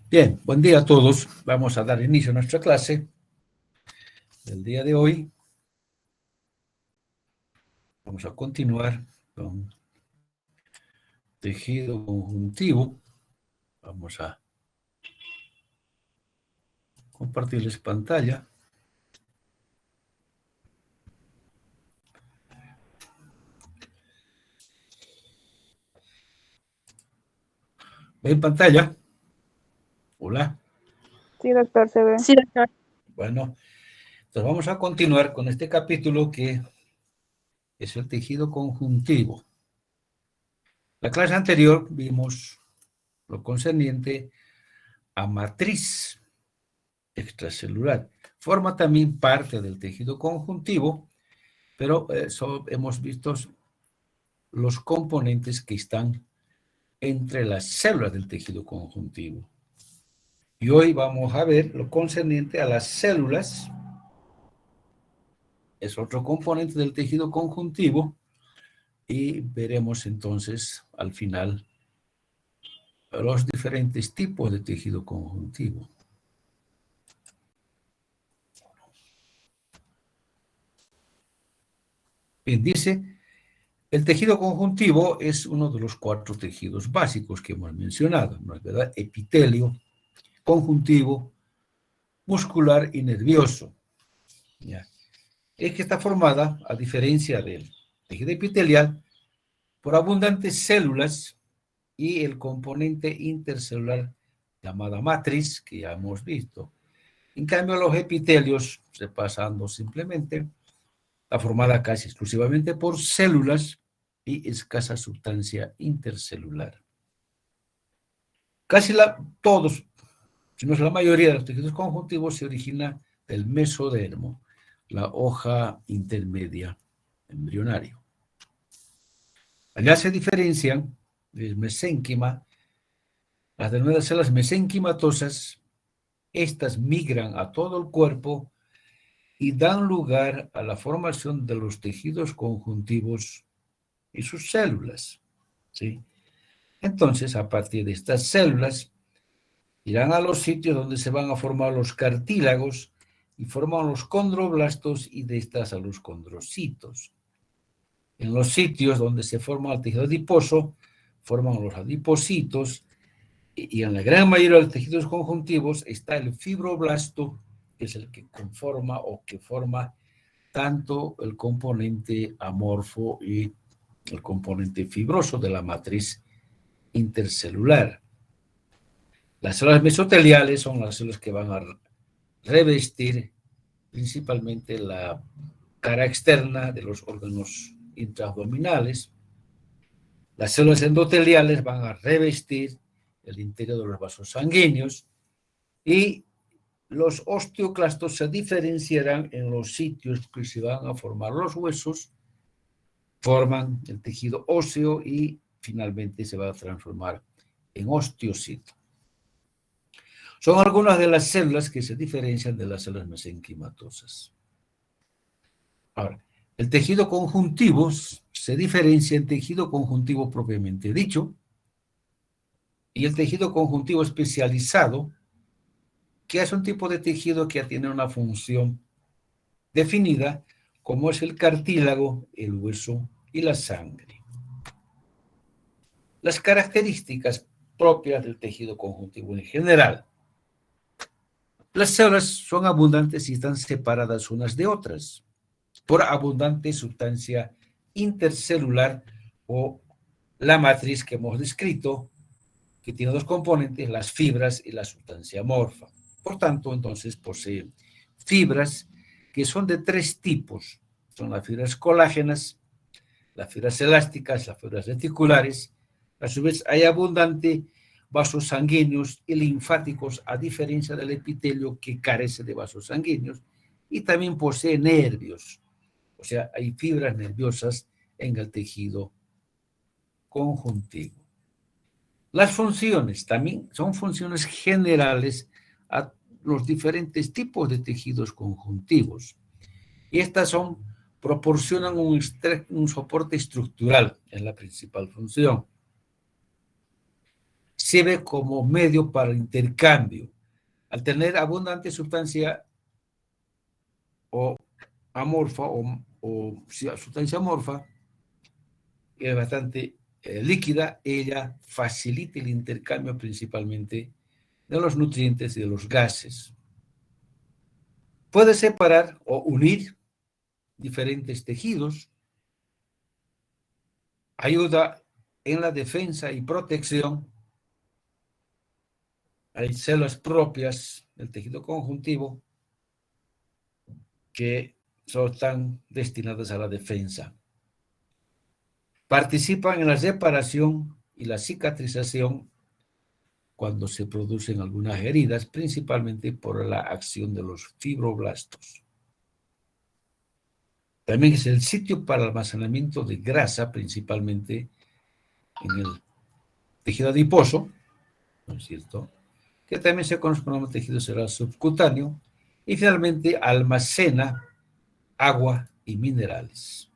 Bien, buen día a todos. Vamos a dar inicio a nuestra clase del día de hoy. Vamos a continuar con tejido conjuntivo. Vamos a compartirles pantalla. ¿Ven pantalla? Hola. Sí, doctor, se ve. Sí, doctor. Bueno, entonces vamos a continuar con este capítulo que es el tejido conjuntivo. La clase anterior vimos lo concerniente a matriz extracelular. Forma también parte del tejido conjuntivo, pero hemos visto los componentes que están entre las células del tejido conjuntivo. Y hoy vamos a ver lo concerniente a las células. Es otro componente del tejido conjuntivo y veremos entonces al final los diferentes tipos de tejido conjuntivo. Bien, dice, el tejido conjuntivo es uno de los 4 tejidos básicos que hemos mencionado, ¿no es verdad? Epitelio, conjuntivo, muscular y nervioso. ¿Ya? Es que está formada, a diferencia del tejido epitelial, por abundantes células y el componente intercelular llamada matriz, que ya hemos visto. En cambio, los epitelios, repasando simplemente, está formada casi exclusivamente por células y escasa sustancia intercelular. Casi todos, si no es la mayoría de los tejidos conjuntivos, se origina del mesodermo, la hoja intermedia embrionario. Allá se diferencian el mesénquima, las denominadas células mesenquimatosas. Estas migran a todo el cuerpo y dan lugar a la formación de los tejidos conjuntivos y sus células, ¿sí? Entonces, a partir de estas células, irán a los sitios donde se van a formar los cartílagos y forman los condroblastos y de estas a los condrocitos. En los sitios donde se forma el tejido adiposo, forman los adipocitos y en la gran mayoría de los tejidos conjuntivos está el fibroblasto, que es el que conforma o que forma tanto el componente amorfo y el componente fibroso de la matriz intercelular. Las células mesoteliales son las células que van a revestir principalmente la cara externa de los órganos intraabdominales. Las células endoteliales van a revestir el interior de los vasos sanguíneos y los osteoclastos se diferenciarán en los sitios que se van a formar los huesos, forman el tejido óseo y finalmente se va a transformar en osteocito. Son algunas de las células que se diferencian de las células mesenquimatosas. Ahora, el tejido conjuntivo se diferencia en tejido conjuntivo propiamente dicho y el tejido conjuntivo especializado, que es un tipo de tejido que tiene una función definida, como es el cartílago, el hueso y la sangre. Las características propias del tejido conjuntivo en general. Las células son abundantes y están separadas unas de otras por abundante sustancia intercelular o la matriz que hemos descrito, que tiene 2 componentes, las fibras y la sustancia amorfa. Por tanto, entonces posee fibras que son de 3 tipos. Son las fibras colágenas, las fibras elásticas, las fibras reticulares. A su vez, hay abundante vasos sanguíneos y linfáticos, a diferencia del epitelio que carece de vasos sanguíneos, y también posee nervios. O sea, hay fibras nerviosas en el tejido conjuntivo. Las funciones también son funciones generales a los diferentes tipos de tejidos conjuntivos. Y estas proporcionan un soporte estructural, es la principal función. sirve como medio para el intercambio. Al tener abundante sustancia o amorfa o sustancia amorfa, que es bastante líquida, ella facilita el intercambio principalmente de los nutrientes y de los gases. Puede separar o unir diferentes tejidos, ayuda en la defensa y protección. Hay células propias del tejido conjuntivo que están destinadas a la defensa. Participan en la reparación y la cicatrización cuando se producen algunas heridas, principalmente por la acción de los fibroblastos. También es el sitio para el almacenamiento de grasa, principalmente en el tejido adiposo, ¿no es cierto?, que también se conoce como tejido celular subcutáneo, y finalmente almacena agua y minerales.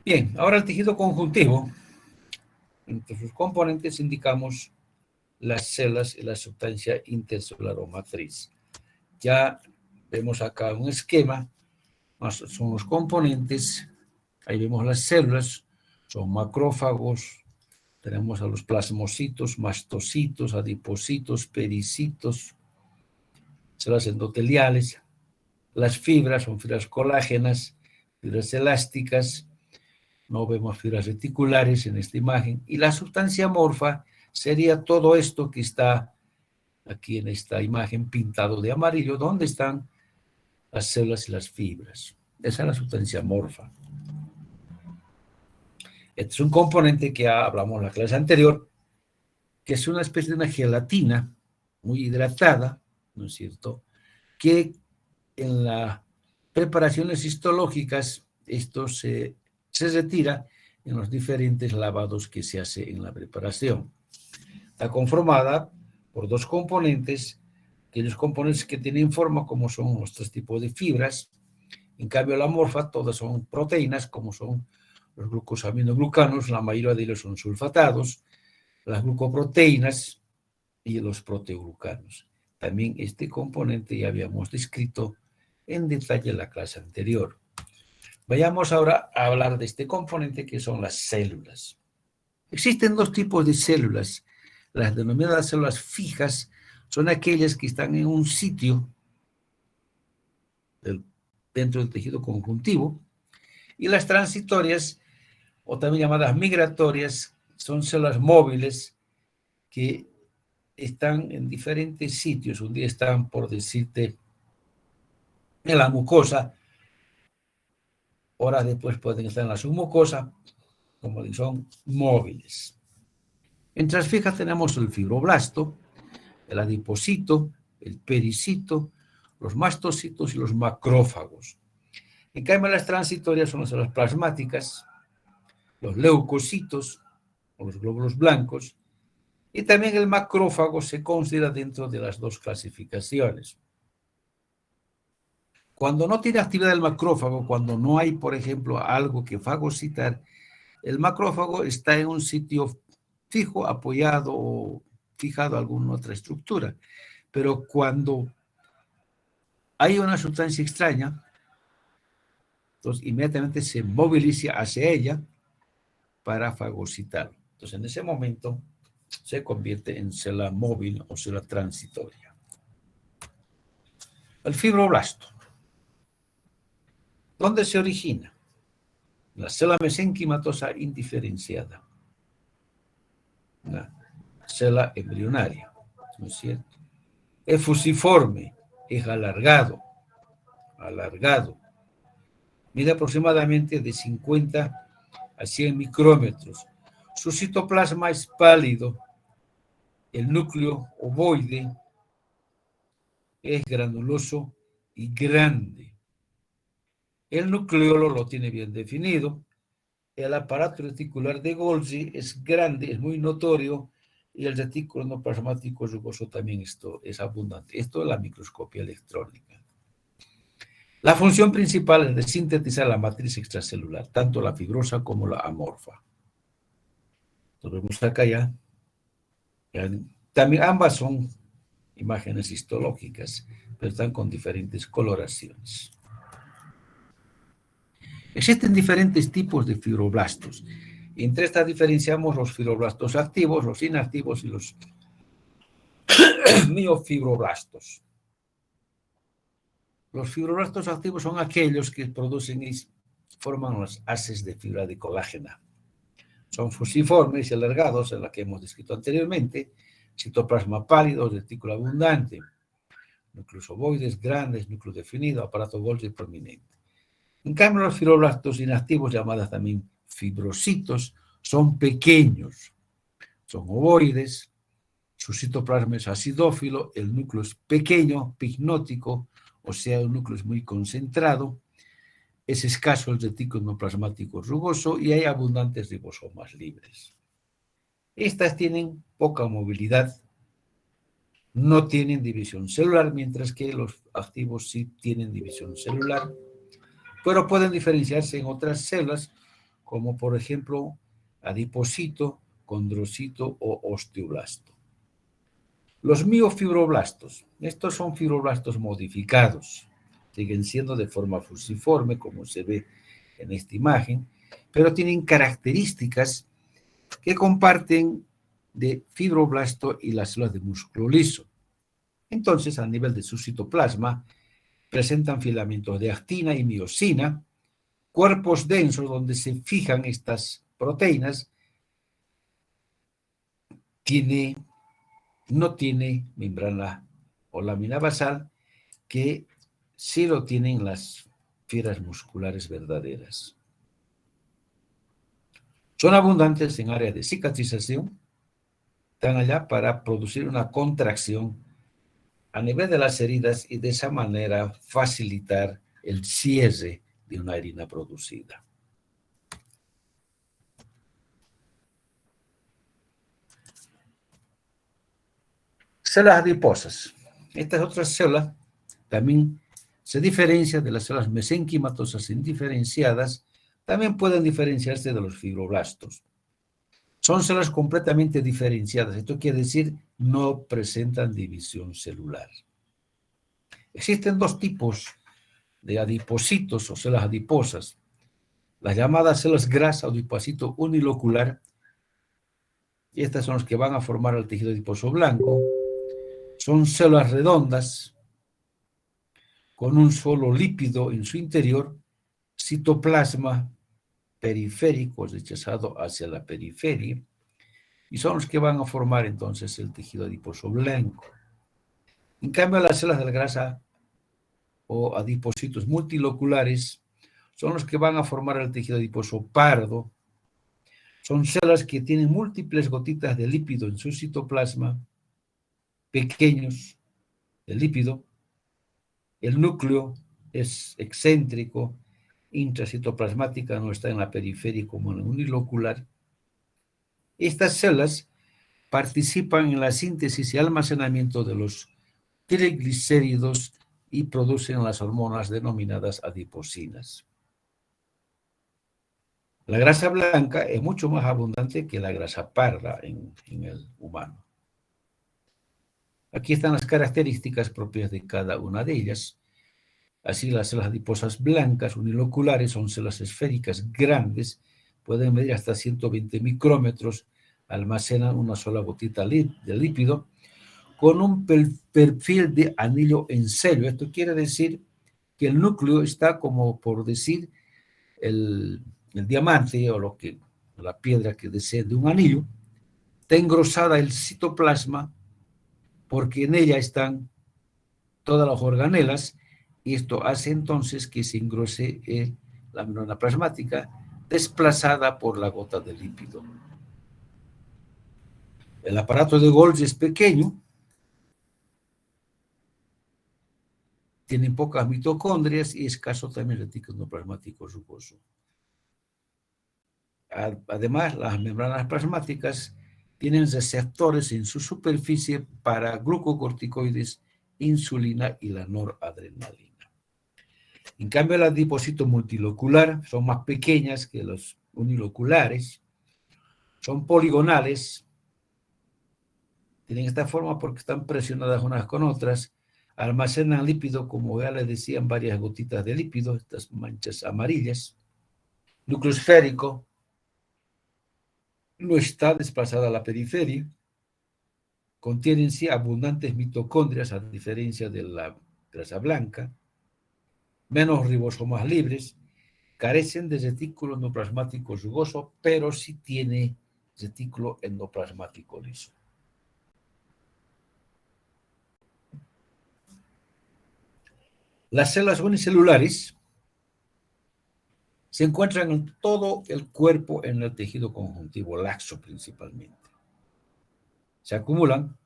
Bien, ahora el tejido conjuntivo. Entre sus componentes indicamos las células y la sustancia intercelular o matriz. Ya vemos acá un esquema, son los componentes, ahí vemos las células, son macrófagos, tenemos a los plasmocitos, mastocitos, adipocitos, pericitos, células endoteliales, las fibras son fibras colágenas, fibras elásticas, no vemos fibras reticulares en esta imagen, y la sustancia amorfa sería todo esto que está aquí en esta imagen pintado de amarillo, donde están las células y las fibras. Esa es la sustancia amorfa. Este es un componente que hablamos en la clase anterior, que es una especie de una gelatina muy hidratada, ¿no es cierto?, que en las preparaciones histológicas esto se retira en los diferentes lavados que se hace en la preparación. Está conformada por dos componentes, aquellos componentes que tienen forma como son los tres tipos de fibras. En cambio la amorfa todas son proteínas como son los glucosaminoglucanos, la mayoría de ellos son sulfatados, las glucoproteínas y los proteoglucanos. También este componente ya habíamos descrito en detalle en la clase anterior. Vayamos ahora a hablar de este componente que son las células. Existen dos tipos de células. Las denominadas células fijas son aquellas que están en un sitio dentro del tejido conjuntivo, y las transitorias, o también llamadas migratorias, son células móviles que están en diferentes sitios. Un día están, por decirte, en la mucosa, horas después pueden estar en la submucosa, como son móviles. Entre las fijas tenemos el fibroblasto, el adipocito, el pericito, los mastocitos y los macrófagos. En cambio, las transitorias son las células plasmáticas, los leucocitos, o los glóbulos blancos, y también el macrófago se considera dentro de las dos clasificaciones. Cuando no tiene actividad el macrófago, cuando no hay, por ejemplo, algo que fagocitar, el macrófago está en un sitio fijo, apoyado o fijado a alguna otra estructura. Pero cuando hay una sustancia extraña, entonces inmediatamente se moviliza hacia ella para fagocitar. Entonces en ese momento se convierte en célula móvil o célula transitoria. El fibroblasto. ¿Dónde se origina? La célula mesenquimatosa indiferenciada. La célula embrionaria, ¿no es cierto? Es fusiforme, es alargado. Mide aproximadamente de 50 a 100 micrómetros. Su citoplasma es pálido. El núcleo ovoide es granuloso y grande. El nucleolo lo tiene bien definido. El aparato reticular de Golgi es grande, es muy notorio, y el retículo endoplasmático rugoso también esto es abundante. Esto es la microscopía electrónica. La función principal es de sintetizar la matriz extracelular, tanto la fibrosa como la amorfa. Lo vemos acá ya. También ambas son imágenes histológicas, pero están con diferentes coloraciones. Existen diferentes tipos de fibroblastos. Entre estas diferenciamos los fibroblastos activos, los inactivos y los miofibroblastos. Los fibroblastos activos son aquellos que producen y forman los haces de fibra de colágena. Son fusiformes y alargados, en la que hemos descrito anteriormente, citoplasma pálido, retículo abundante, núcleos ovoides grandes, núcleo definido, aparato Golgi prominente. En cambio, los fibroblastos inactivos, llamados también fibrocitos, son pequeños, son ovoides, su citoplasma es acidófilo, el núcleo es pequeño, pignótico, o sea, el núcleo es muy concentrado, es escaso el retículo endoplasmático rugoso y hay abundantes ribosomas libres. Estas tienen poca movilidad, no tienen división celular, mientras que los activos sí tienen división celular, pero pueden diferenciarse en otras células, como por ejemplo adipocito, condrocito o osteoblasto. Los miofibroblastos, estos son fibroblastos modificados, siguen siendo de forma fusiforme, como se ve en esta imagen, pero tienen características que comparten de fibroblasto y las células de músculo liso. Entonces, a nivel de su citoplasma, presentan filamentos de actina y miosina, cuerpos densos donde se fijan estas proteínas, no tiene membrana o lámina basal, que sí lo tienen las fibras musculares verdaderas. Son abundantes en áreas de cicatrización, están allá para producir una contracción a nivel de las heridas y de esa manera facilitar el cierre de una herida producida. Células adiposas. Estas otras células también se diferencian de las células mesenquimatosas indiferenciadas, también pueden diferenciarse de los fibroblastos. Son células completamente diferenciadas, esto quiere decir no presentan división celular. Existen dos tipos de adipocitos o células adiposas, las llamadas células grasa o adipocito unilocular, y estas son las que van a formar el tejido adiposo blanco. Son células redondas con un solo lípido en su interior, citoplasma periférico rechazado hacia la periferia, y son los que van a formar entonces el tejido adiposo blanco. En cambio, las células de la grasa o adipocitos multiloculares son los que van a formar el tejido adiposo pardo. Son células que tienen múltiples gotitas de lípido en su citoplasma, pequeños de lípido. El núcleo es excéntrico, intracitoplasmática, no está en la periferia como en el unilocular. Estas células participan en la síntesis y almacenamiento de los triglicéridos y producen las hormonas denominadas adiposinas. La grasa blanca es mucho más abundante que la grasa parda en el humano. Aquí están las características propias de cada una de ellas. Así, las células adiposas blancas uniloculares son células esféricas grandes, pueden medir hasta 120 micrómetros, almacenan una sola gotita de lípido, con un perfil de anillo en serio. Esto quiere decir que el núcleo está como por decir el diamante o la piedra que desciende de un anillo, está engrosada el citoplasma porque en ella están todas las organelas y esto hace entonces que se engrose la membrana plasmática desplazada por la gota de lípido. El aparato de Golgi es pequeño, tienen pocas mitocondrias y escaso también el retículo endoplasmático rugoso. Además, las membranas plasmáticas tienen receptores en su superficie para glucocorticoides, insulina y la noradrenalina. En cambio, las adipocitos multilocular son más pequeñas que los uniloculares, son poligonales, tienen esta forma porque están presionadas unas con otras, almacenan lípido, como ya les decían, varias gotitas de lípido, estas manchas amarillas, núcleo esférico, no está desplazada a la periferia, contienen sí abundantes mitocondrias, a diferencia de la grasa blanca, menos ribosomas libres, carecen de retículo endoplasmático rugoso, pero sí tiene retículo endoplasmático liso. Las células unicelulares se encuentran en todo el cuerpo en el tejido conjuntivo laxo principalmente. Se acumulan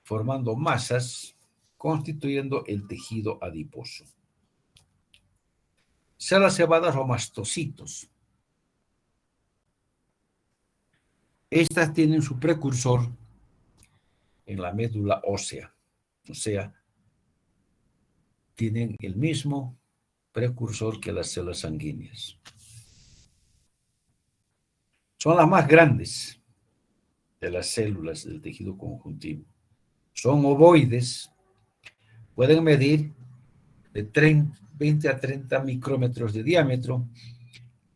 formando masas constituyendo el tejido adiposo. Células cebadas o mastocitos. Estas tienen su precursor en la médula ósea, o sea, tienen el mismo precursor que las células sanguíneas. Son las más grandes de las células del tejido conjuntivo. Son ovoides, pueden medir de 20 a 30 micrómetros de diámetro.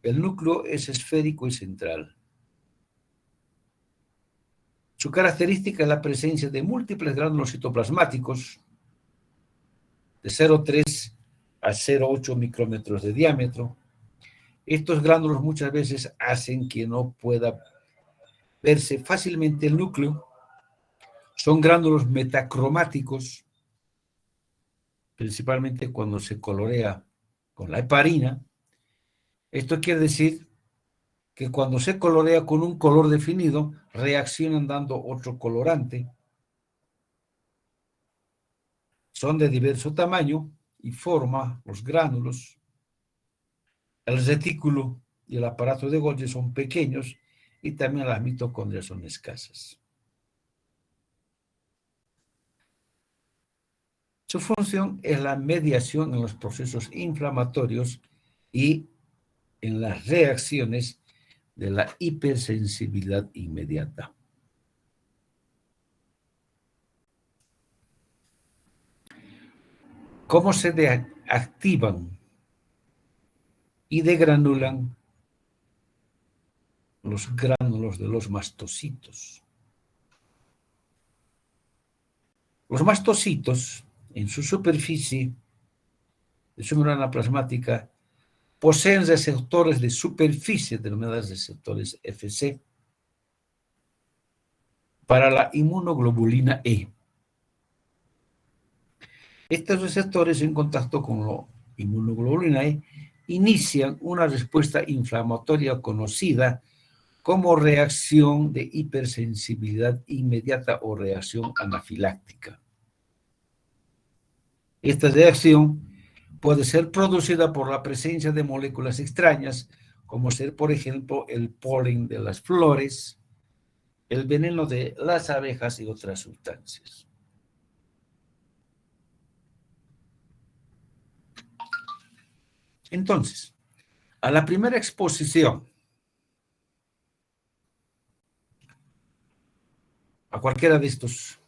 El núcleo es esférico y central. Su característica es la presencia de múltiples gránulos citoplasmáticos de 0,3 a 0,8 micrómetros de diámetro. Estos gránulos muchas veces hacen que no pueda verse fácilmente el núcleo. Son gránulos metacromáticos, principalmente cuando se colorea con la heparina. Esto quiere decir que cuando se colorea con un color definido, reaccionan dando otro colorante. Son de diverso tamaño y forma los gránulos. El retículo y el aparato de Golgi son pequeños y también las mitocondrias son escasas. Su función es la mediación en los procesos inflamatorios y en las reacciones de la hipersensibilidad inmediata. ¿Cómo se activan y degranulan los gránulos de los mastocitos? Los mastocitos, en su superficie de su membrana plasmática, poseen receptores de superficie, denominados receptores Fc, para la inmunoglobulina E. Estos receptores, en contacto con la inmunoglobulina E, inician una respuesta inflamatoria conocida como reacción de hipersensibilidad inmediata o reacción anafiláctica. Esta reacción puede ser producida por la presencia de moléculas extrañas, como ser, por ejemplo, el polen de las flores, el veneno de las abejas y otras sustancias. Entonces, a la primera exposición a cualquiera de estas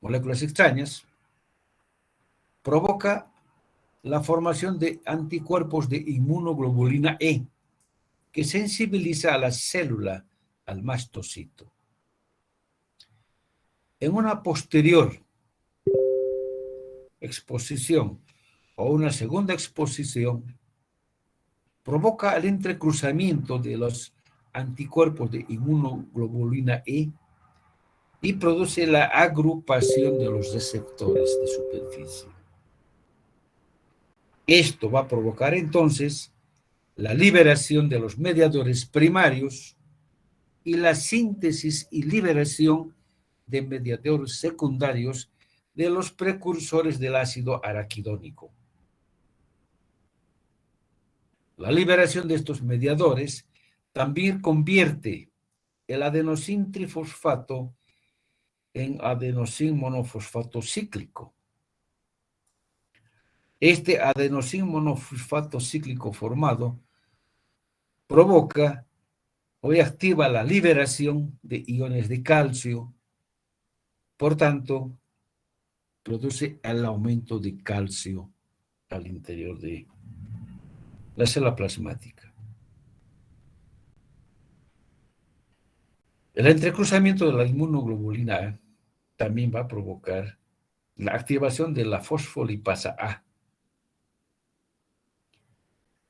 moléculas extrañas, provoca la formación de anticuerpos de inmunoglobulina E, que sensibiliza a la célula, al mastocito. En una posterior exposición o una segunda exposición, provoca el entrecruzamiento de los anticuerpos de inmunoglobulina E y produce la agrupación de los receptores de superficie. Esto va a provocar entonces la liberación de los mediadores primarios y la síntesis y liberación de mediadores secundarios de los precursores del ácido araquidónico. La liberación de estos mediadores también convierte el adenosín trifosfato en adenosín monofosfato cíclico. Este adenosín monofosfato cíclico formado provoca o activa la liberación de iones de calcio, por tanto, produce el aumento de calcio al interior de la célula plasmática. El entrecruzamiento de la inmunoglobulina A también va a provocar la activación de la fosfolipasa A,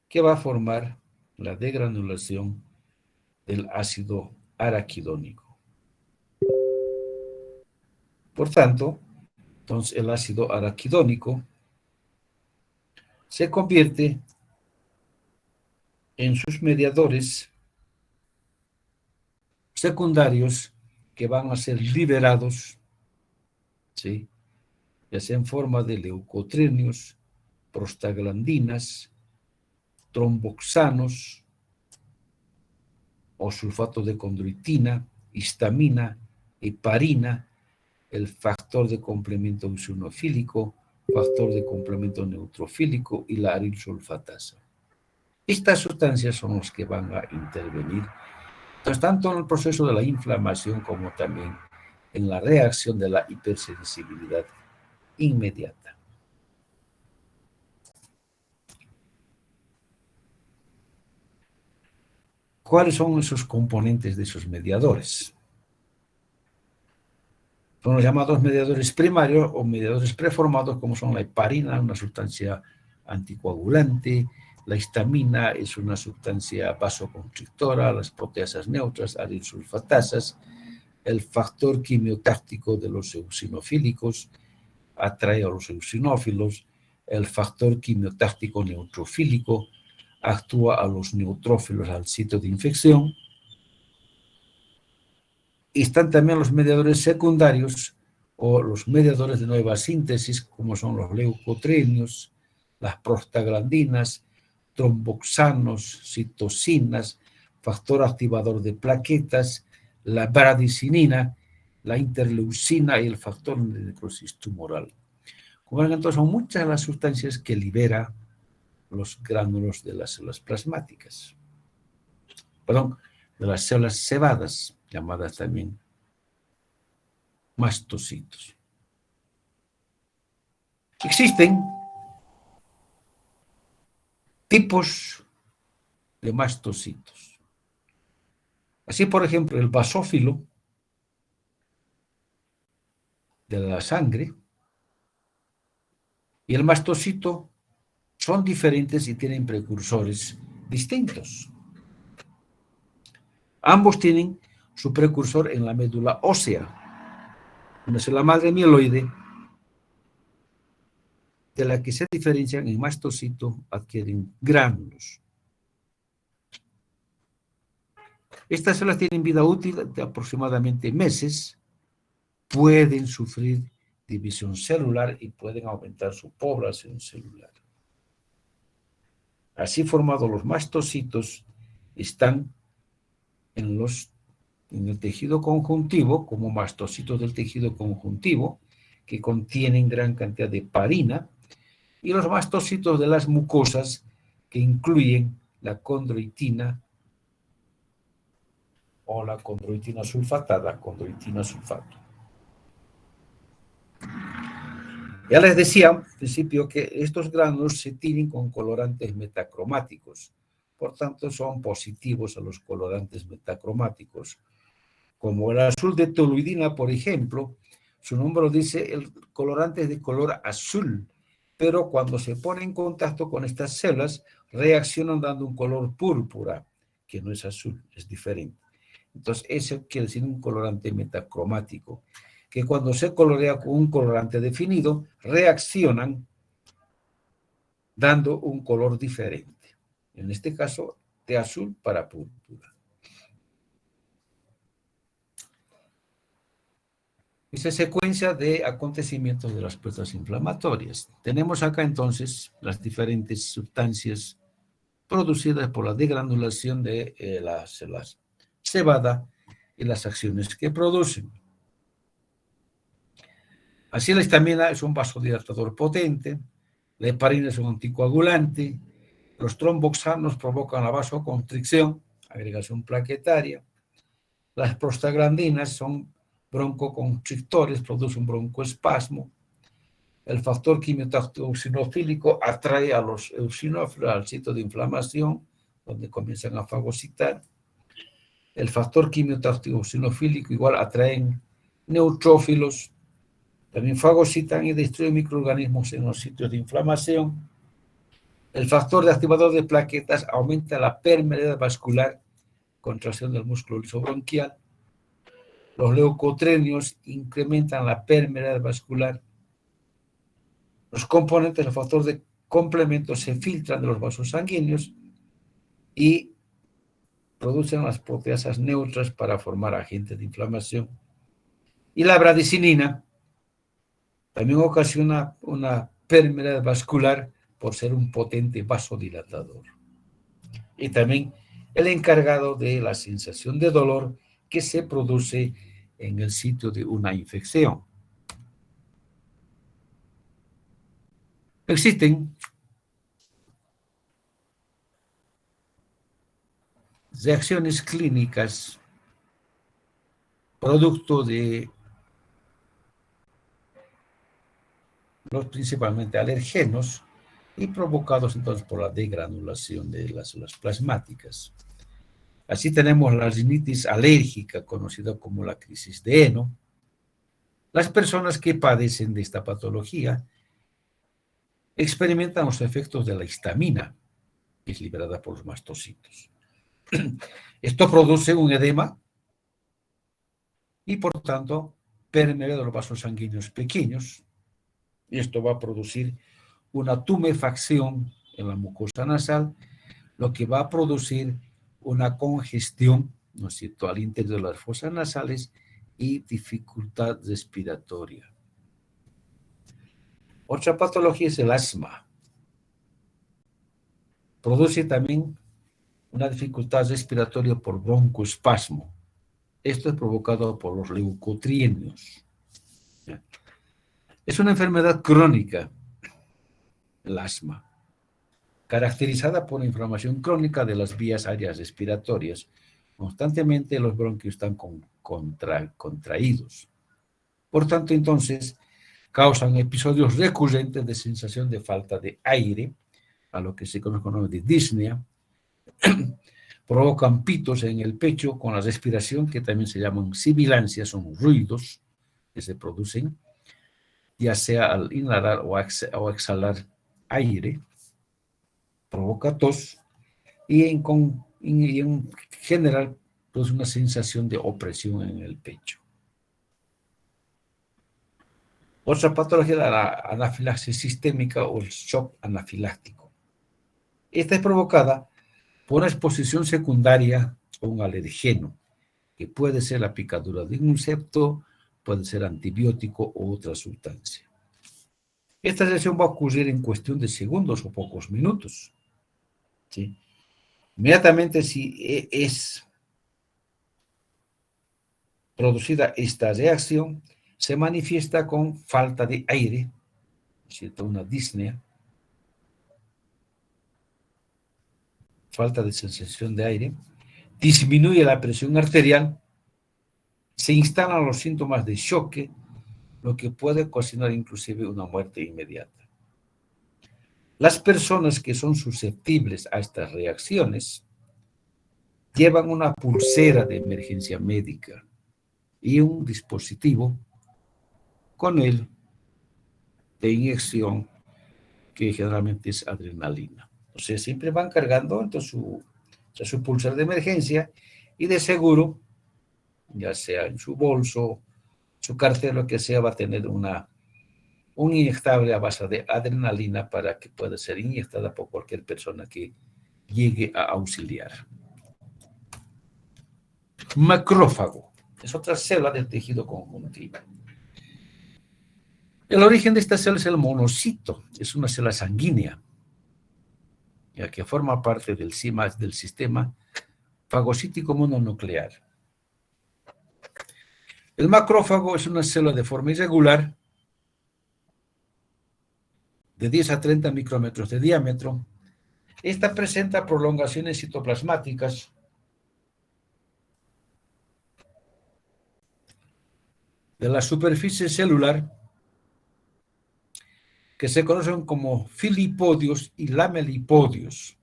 que va a formar la degranulación del ácido araquidónico. Por tanto, entonces el ácido araquidónico se convierte en sus mediadores secundarios que van a ser liberados, ¿sí?, ya sea en forma de leucotrienos, prostaglandinas, tromboxanos o sulfato de condroitina, histamina, heparina, el factor de complemento eosinofílico, factor de complemento neutrofílico y la arilsulfatasa. Estas sustancias son las que van a intervenir, entonces, tanto en el proceso de la inflamación como también en la reacción de la hipersensibilidad inmediata. ¿Cuáles son esos componentes de esos mediadores? Son los llamados mediadores primarios o mediadores preformados, como son la heparina, una sustancia anticoagulante, la histamina es una sustancia vasoconstrictora, las proteasas neutras, arilsulfatasas, el factor quimiotáctico de los eosinofílicos atrae a los eosinófilos, el factor quimiotáctico neutrofílico actúa a los neutrófilos al sitio de infección. Y están también los mediadores secundarios o los mediadores de nueva síntesis, como son los leucotrienos, las prostaglandinas, tromboxanos, citocinas, factor activador de plaquetas, la bradicinina, la interleucina y el factor de necrosis tumoral. Como ven, entonces, son muchas las sustancias que libera los gránulos de las células plasmáticas. Perdón, de las células cebadas, llamadas también mastocitos. Existen tipos de mastocitos. Así, por ejemplo, el basófilo de la sangre y el mastocito son diferentes y tienen precursores distintos. Ambos tienen su precursor en la médula ósea, una célula madre mieloide, de la que se diferencian en mastocito, adquieren gránulos. Estas células tienen vida útil de aproximadamente meses, pueden sufrir división celular y pueden aumentar su población celular. Así formados, los mastocitos están en el tejido conjuntivo, como mastocitos del tejido conjuntivo, que contienen gran cantidad de heparina, y los mastocitos de las mucosas, que incluyen la condroitina o la condroitina sulfatada, condroitina sulfato. Ya les decía al principio que estos gránulos se tiñen con colorantes metacromáticos, por tanto son positivos a los colorantes metacromáticos. Como el azul de toluidina, por ejemplo, su nombre lo dice, el colorante es de color azul, pero cuando se pone en contacto con estas células, reaccionan dando un color púrpura, que no es azul, es diferente. Entonces, eso quiere decir un colorante metacromático, que cuando se colorea con un colorante definido, reaccionan dando un color diferente. En este caso, de azul para púrpura. Esa secuencia de acontecimientos de las respuestas inflamatorias. Tenemos acá entonces las diferentes sustancias producidas por la degranulación de las células cebada y las acciones que producen. Así la histamina es un vasodilatador potente, La heparina es un anticoagulante. Los tromboxanos provocan la vasoconstricción, agregación plaquetaria. Las prostaglandinas son broncoconstrictores, producen broncoespasmo. El factor quimiotáctico eosinofílico atrae a los eosinófilos al sitio de inflamación, donde comienzan a fagocitar. El factor quimiotáctico eosinofílico igual atraen neutrófilos, también fagocitan y destruyen microorganismos en los sitios de inflamación. El factor de activador de plaquetas aumenta la permeabilidad vascular, contracción del músculo lisobronquial. Los leucotrienios incrementan la permeabilidad vascular. Los componentes del factor de complemento se filtran de los vasos sanguíneos y producen las proteasas neutras para formar agentes de inflamación. Y la bradicinina también ocasiona una permeabilidad vascular por ser un potente vasodilatador. Y también el encargado de la sensación de dolor que se produce en el sitio de una infección. Existen reacciones clínicas producto de los principalmente alergenos y provocados entonces por la degranulación de las células plasmáticas. Así tenemos la rinitis alérgica, conocida como la crisis de heno. Las personas que padecen de esta patología experimentan los efectos de la histamina, que es liberada por los mastocitos. Esto produce un edema y, por tanto, permeabilidad de los vasos sanguíneos pequeños, y esto va a producir una tumefacción en la mucosa nasal, lo que va a producir una congestión, ¿no es cierto?, al interior de las fosas nasales y dificultad respiratoria. Otra patología es el asma. Produce también una dificultad respiratoria por broncoespasmo. Esto es provocado por los leucotrienios. Es una enfermedad crónica, el asma, caracterizada por inflamación crónica de las vías aéreas respiratorias. Constantemente los bronquios están contraídos. Por tanto, entonces, causan episodios recurrentes de sensación de falta de aire, a lo que se conoce como de disnea. Provocan pitos en el pecho con la respiración, que también se llaman sibilancias, son ruidos que se producen, ya sea al inhalar o exhalar aire. Provoca tos y en general produce una sensación de opresión en el pecho. Otra patología es la anafilaxis sistémica o el shock anafiláctico. Esta es provocada por una exposición secundaria a un alergeno, que puede ser la picadura de un insecto, puede ser antibiótico o otra sustancia. Esta reacción va a ocurrir en cuestión de segundos o pocos minutos. ¿Sí? Inmediatamente, si es producida esta reacción, se manifiesta con falta de aire, ¿cierto?, una disnea, falta de sensación de aire, disminuye la presión arterial, se instalan los síntomas de choque, lo que puede ocasionar inclusive una muerte inmediata. Las personas que son susceptibles a estas reacciones llevan una pulsera de emergencia médica y un dispositivo con él de inyección que generalmente es adrenalina. O sea, siempre van cargando entonces su pulsera de emergencia y de seguro, ya sea en su bolso, su cartera, lo que sea, va a tener un inyectable a base de adrenalina para que pueda ser inyectada por cualquier persona que llegue a auxiliar. Macrófago es otra célula del tejido conjuntivo. El origen de esta célula es el monocito, es una célula sanguínea, ya que forma parte del sistema fagocítico mononuclear. El macrófago es una célula de forma irregular, de 10 a 30 micrómetros de diámetro. Esta presenta prolongaciones citoplasmáticas de la superficie celular que se conocen como filipodios y lamelipodios.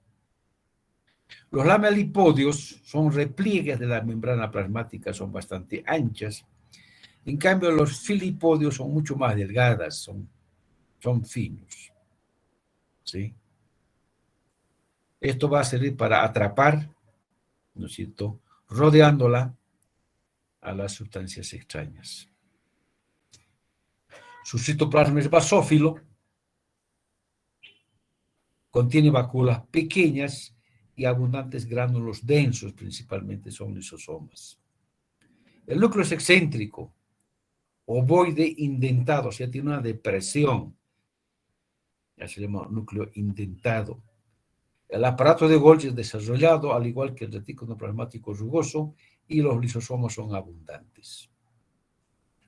Los lamelipodios son repliegues de la membrana plasmática, son bastante anchas. En cambio, los filipodios son mucho más delgadas, son finos. ¿Sí? Esto va a servir para atrapar, ¿no es cierto?, rodeándola a las sustancias extrañas. Su citoplasma es basófilo, contiene vacuolas pequeñas y abundantes gránulos densos, principalmente son lisosomas. El núcleo es excéntrico, ovoide indentado, o sea, tiene una depresión, ya se llama núcleo indentado. El aparato de Golgi es desarrollado, al igual que el retículo plasmático rugoso, y los lisosomas son abundantes.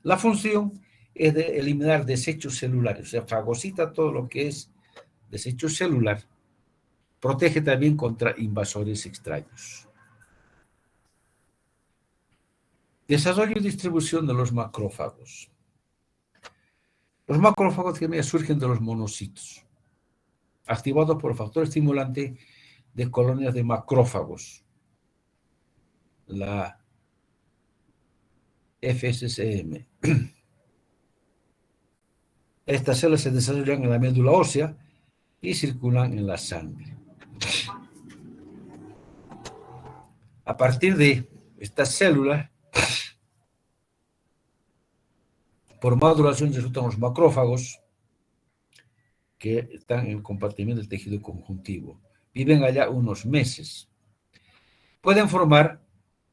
La función es de eliminar desechos celulares, o sea, fagocita todo lo que es desecho celular. Protege también contra invasores extraños. Desarrollo y distribución de los macrófagos. Los macrófagos surgen de los monocitos, activados por el factor estimulante de colonias de macrófagos, la FSCM. Estas células se desarrollan en la médula ósea y circulan en la sangre. A partir de estas células, por maduración resultan los macrófagos, que están en el compartimiento del tejido conjuntivo. Viven allá unos meses. Pueden formar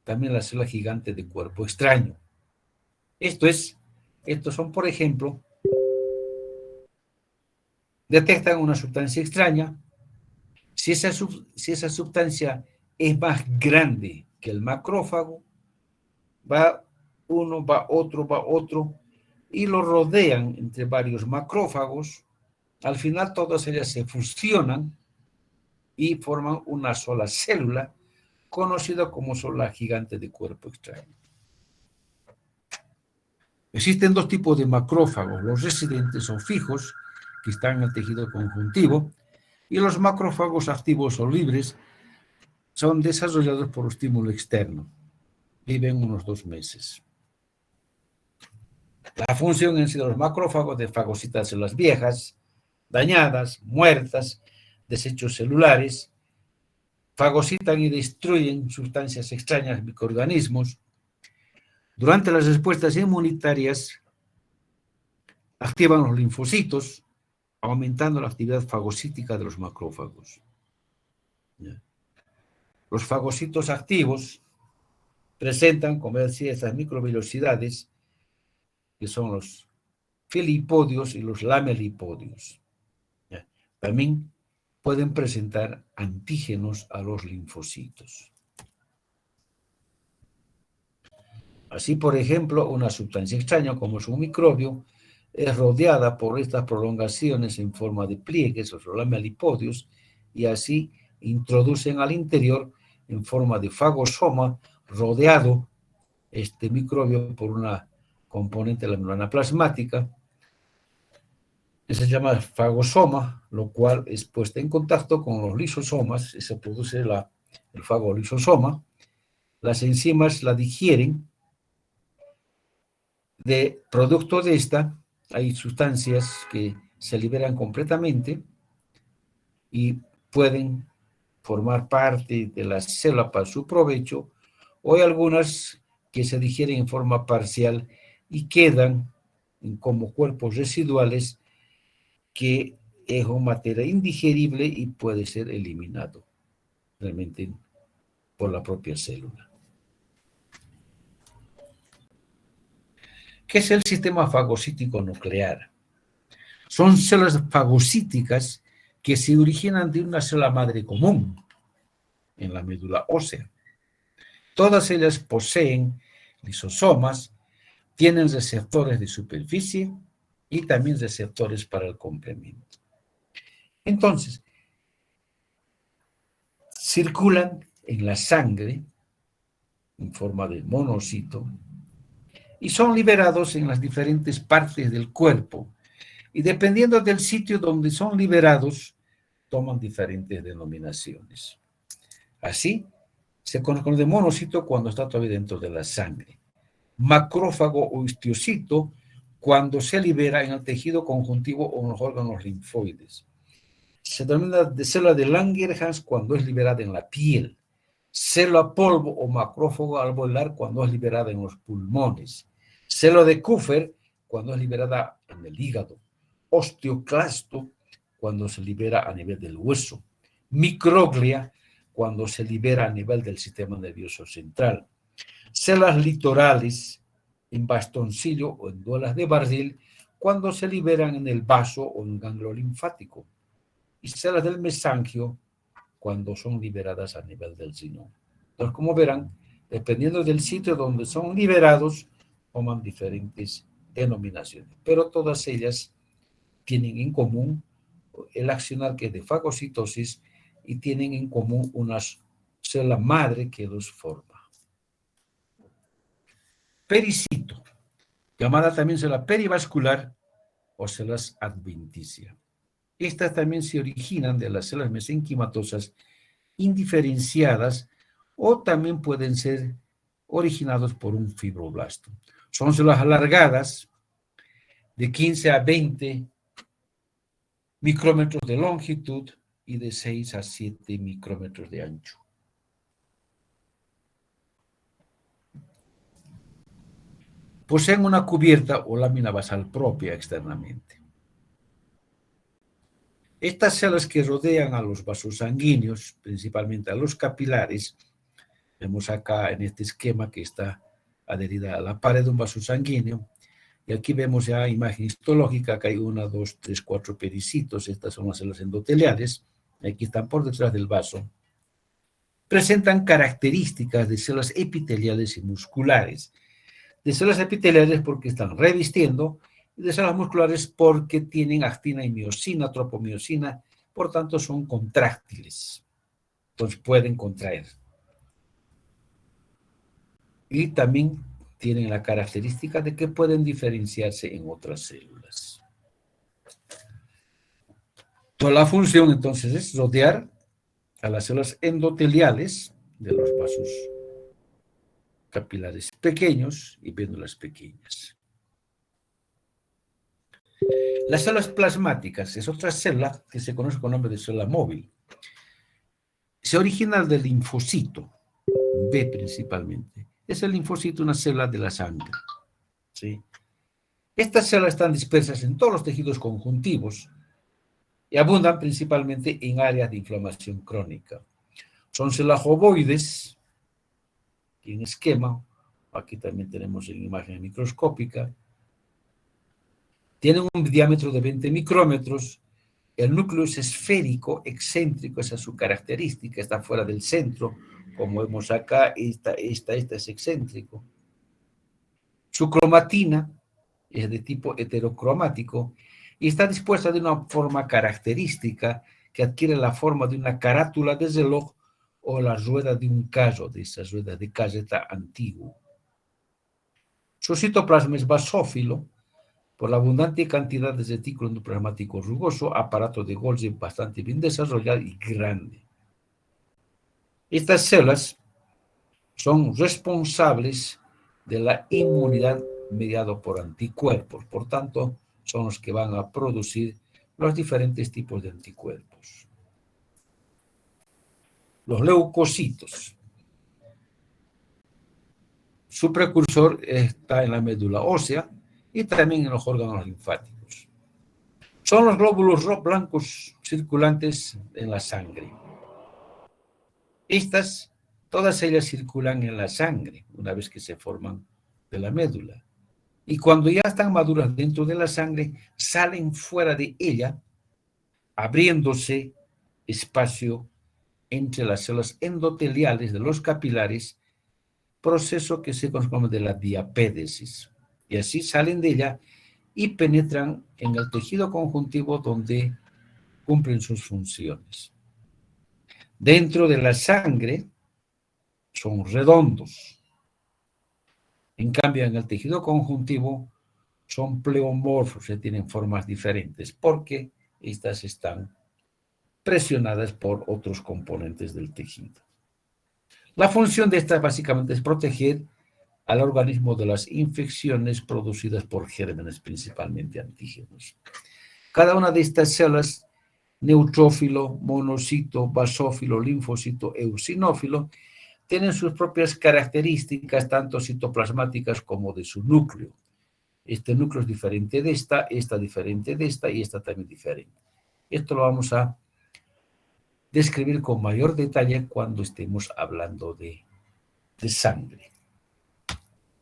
también la célula gigante de cuerpo extraño. Estos son, por ejemplo, detectan una sustancia extraña. Si esa sustancia es más grande que el macrófago, va uno, va otro, y lo rodean entre varios macrófagos. Al final todas ellas se fusionan y forman una sola célula, conocida como célula gigante de cuerpo extraño. Existen dos tipos de macrófagos, los residentes o fijos, que están en el tejido conjuntivo, y los macrófagos activos o libres son desarrollados por estímulo externo. Viven unos 2 meses. La función en sí de los macrófagos es fagocitar células viejas, dañadas, muertas, desechos celulares, fagocitan y destruyen sustancias extrañas, microorganismos. Durante las respuestas inmunitarias, activan los linfocitos, aumentando la actividad fagocítica de los macrófagos. Los fagocitos activos presentan, como decía, estas microvelocidades, que son los filipodios y los lamelipodios. También pueden presentar antígenos a los linfocitos. Así, por ejemplo, una sustancia extraña, como es un microbio, es rodeada por estas prolongaciones en forma de pliegues, los lamelipodios, y así introducen al interior en forma de fagosoma, rodeado este microbio por una componente de la membrana plasmática, que se llama fagosoma, lo cual es puesta en contacto con los lisosomas, y se produce el fagolisosoma. Las enzimas la digieren. De producto de esta, hay sustancias que se liberan completamente y pueden formar parte de la célula para su provecho, o hay algunas que se digieren en forma parcial y quedan como cuerpos residuales, que es una materia indigerible y puede ser eliminado realmente por la propia célula. ¿Qué es el sistema fagocítico nuclear? Son células fagocíticas que se originan de una célula madre común en la médula ósea. Todas ellas poseen lisosomas, tienen receptores de superficie y también receptores para el complemento. Entonces, circulan en la sangre en forma de monocito y son liberados en las diferentes partes del cuerpo. Y dependiendo del sitio donde son liberados, toman diferentes denominaciones. Así, se conoce de monocito cuando está todavía dentro de la sangre. Macrófago o histiocito cuando se libera en el tejido conjuntivo o en los órganos linfoides. Se denomina de célula de Langerhans cuando es liberada en la piel. Célula polvo o macrófago alveolar cuando es liberada en los pulmones. Célula de Kupffer cuando es liberada en el hígado. Osteoclasto cuando se libera a nivel del hueso. Microglia cuando se libera a nivel del sistema nervioso central. Células litorales en bastoncillo o en duelas de Bardet cuando se liberan en el vaso o en ganglio linfático. Y células del mesangio cuando son liberadas a nivel del riñón. Entonces, como verán, dependiendo del sitio donde son liberados, toman diferentes denominaciones, pero todas ellas tienen en común el accionar que es de fagocitosis y tienen en común una célula madre que los forma. Pericito, llamada también célula perivascular o células adventicia. Estas también se originan de las células mesenquimatosas indiferenciadas o también pueden ser originados por un fibroblasto. Son células alargadas de 15 a 20 micrómetros de longitud y de 6 a 7 micrómetros de ancho. Poseen una cubierta o lámina basal propia externamente. Estas células que rodean a los vasos sanguíneos, principalmente a los capilares, vemos acá en este esquema que está adherida a la pared de un vaso sanguíneo, y aquí vemos ya imagen histológica, que hay 1, 2, 3, 4 pericitos, estas son las células endoteliales, aquí están por detrás del vaso. Presentan características de células epiteliales y musculares. De células epiteliales porque están revistiendo, y de células musculares porque tienen actina y miosina, tropomiosina, por tanto son contráctiles, entonces pueden contraer. Y también tienen la característica de que pueden diferenciarse en otras células. Toda la función entonces es rodear a las células endoteliales de los vasos capilares pequeños y vénulas pequeñas. Las células plasmáticas es otra célula que se conoce con el nombre de célula móvil. Se origina del linfocito, B principalmente. Es el linfocito, una célula de la sangre. ¿Sí? Estas células están dispersas en todos los tejidos conjuntivos y abundan principalmente en áreas de inflamación crónica. Son células ovoides, en esquema, aquí también tenemos en imagen microscópica. Tienen un diámetro de 20 micrómetros, el núcleo es esférico, excéntrico, esa es su característica, está fuera del centro, como vemos acá, esta es excéntrico. Su cromatina es de tipo heterocromático y está dispuesta de una forma característica que adquiere la forma de una carátula de reloj o la rueda de un carro, de esas ruedas de carreta antiguo. Su citoplasma es basófilo, por la abundante cantidad de retículo endoplasmático rugoso, aparato de Golgi bastante bien desarrollado y grande. Estas células son responsables de la inmunidad mediada por anticuerpos, por tanto, son los que van a producir los diferentes tipos de anticuerpos. Los leucocitos. Su precursor está en la médula ósea y también en los órganos linfáticos. Son los glóbulos blancos circulantes en la sangre. Todas ellas circulan en la sangre una vez que se forman de la médula. Y cuando ya están maduras dentro de la sangre, salen fuera de ella, abriéndose espacio entre las células endoteliales de los capilares, proceso que se conoce como de la diapédesis. Y así salen de ella y penetran en el tejido conjuntivo donde cumplen sus funciones. Dentro de la sangre son redondos. En cambio, en el tejido conjuntivo son pleomorfos, tienen formas diferentes porque estas están presionadas por otros componentes del tejido. La función de esta básicamente es proteger al organismo de las infecciones producidas por gérmenes, principalmente antígenos. Cada una de estas células, neutrófilo, monocito, basófilo, linfocito, eosinófilo, tienen sus propias características, tanto citoplasmáticas como de su núcleo. Este núcleo es diferente de esta diferente de esta y esta también diferente. Esto lo vamos a describir con mayor detalle cuando estemos hablando de sangre.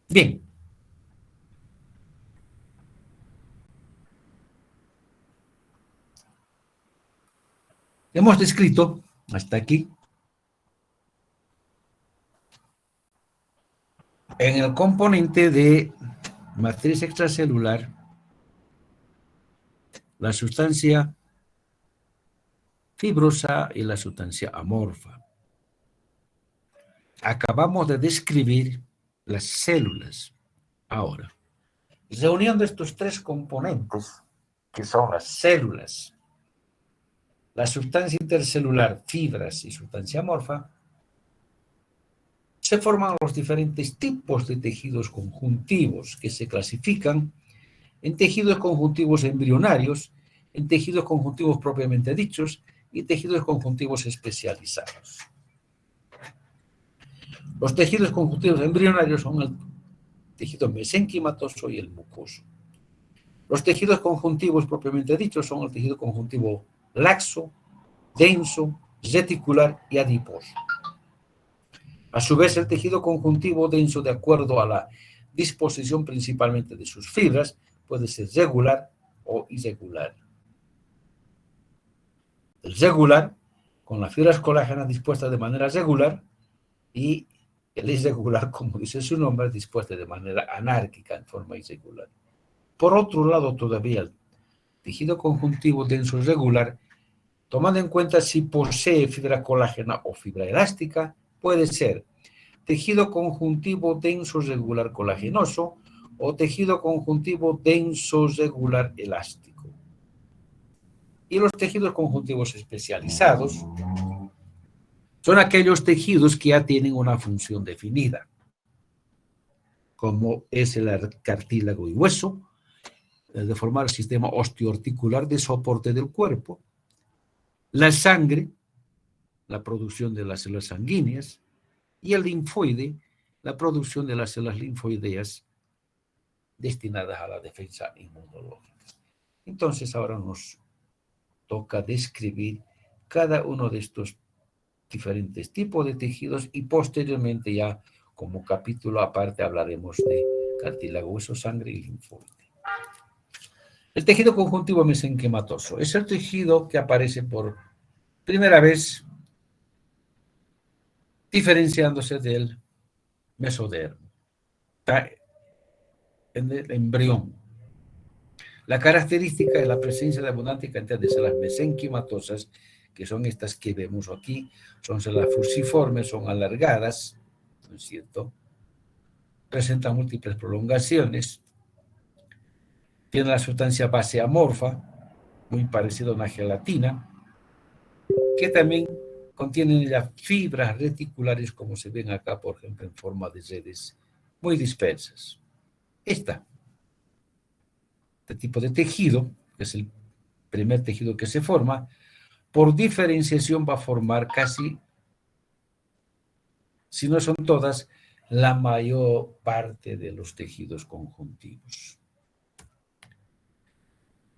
Bien. Hemos descrito hasta aquí en el componente de matriz extracelular la sustancia fibrosa y la sustancia amorfa. Acabamos de describir las células. Ahora, reuniendo estos tres componentes, que son las células, la sustancia intercelular, fibras y sustancia amorfa, se forman los diferentes tipos de tejidos conjuntivos que se clasifican en tejidos conjuntivos embrionarios, en tejidos conjuntivos propiamente dichos y tejidos conjuntivos especializados. Los tejidos conjuntivos embrionarios son el tejido mesenquimatoso y el mucoso. Los tejidos conjuntivos propiamente dichos son el tejido conjuntivo laxo, denso, reticular y adiposo. A su vez, el tejido conjuntivo denso, de acuerdo a la disposición principalmente de sus fibras, puede ser regular o irregular. El regular, con las fibras colágenas dispuestas de manera regular, y el irregular, como dice su nombre, dispuesta de manera anárquica, en forma irregular. Por otro lado, todavía el tejido conjuntivo denso regular, tomando en cuenta si posee fibra colágena o fibra elástica, puede ser tejido conjuntivo denso regular colagenoso o tejido conjuntivo denso regular elástico. Y los tejidos conjuntivos especializados son aquellos tejidos que ya tienen una función definida, como es el cartílago y hueso, el de formar el sistema osteoarticular de soporte del cuerpo, la sangre, la producción de las células sanguíneas, y el linfoide, la producción de las células linfoideas destinadas a la defensa inmunológica. Entonces ahora nos toca describir cada uno de estos diferentes tipos de tejidos y posteriormente ya como capítulo aparte hablaremos de cartílago, hueso, sangre y linfoide. El tejido conjuntivo mesenquimatoso es el tejido que aparece por primera vez diferenciándose del mesodermo, en el embrión. La característica es la presencia de abundante cantidad de células mesenquimatosas, que son estas que vemos aquí, son células fusiformes, son alargadas, ¿no es cierto? Presentan múltiples prolongaciones, tiene la sustancia base amorfa, muy parecida a una gelatina, que también contienen ya fibras reticulares, como se ven acá, por ejemplo, en forma de redes muy dispersas. Este tipo de tejido, que es el primer tejido que se forma, por diferenciación va a formar casi, si no son todas, la mayor parte de los tejidos conjuntivos.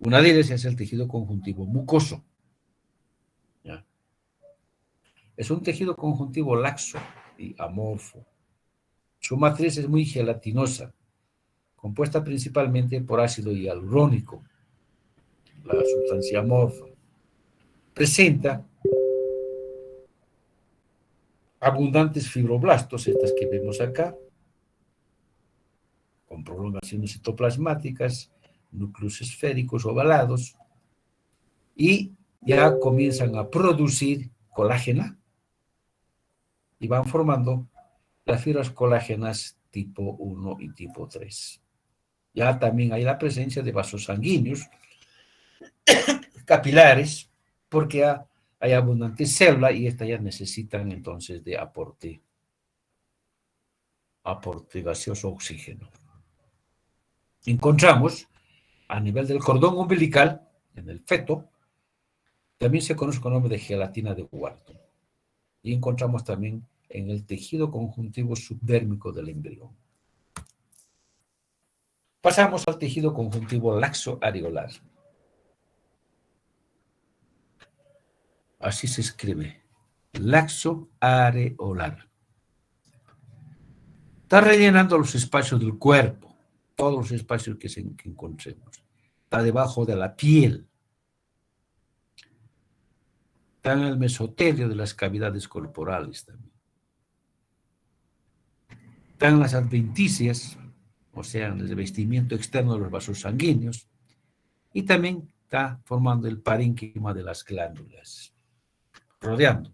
Una de ellas es el tejido conjuntivo mucoso. ¿Ya? Es un tejido conjuntivo laxo y amorfo. Su matriz es muy gelatinosa, compuesta principalmente por ácido hialurónico, la sustancia amorfa. Presenta abundantes fibroblastos, estas que vemos acá, con prolongaciones citoplasmáticas, núcleos esféricos ovalados, y ya comienzan a producir colágeno y van formando las fibras colágenas tipo 1 y tipo 3. Ya también hay la presencia de vasos sanguíneos, capilares, porque hay abundantes células y estas ya necesitan entonces de aporte gaseoso oxígeno. Encontramos a nivel del cordón umbilical, en el feto, también se conoce con el nombre de gelatina de Wharton. Y encontramos también en el tejido conjuntivo subdérmico del embrión. Pasamos al tejido conjuntivo laxo areolar. Así se escribe, laxo areolar. Está rellenando los espacios del cuerpo, todos los espacios que encontremos. Está debajo de la piel. Está en el mesotelio de las cavidades corporales también. Está en las adventicias, o sea, en el revestimiento externo de los vasos sanguíneos. Y también está formando el parénquima de las glándulas, rodeando.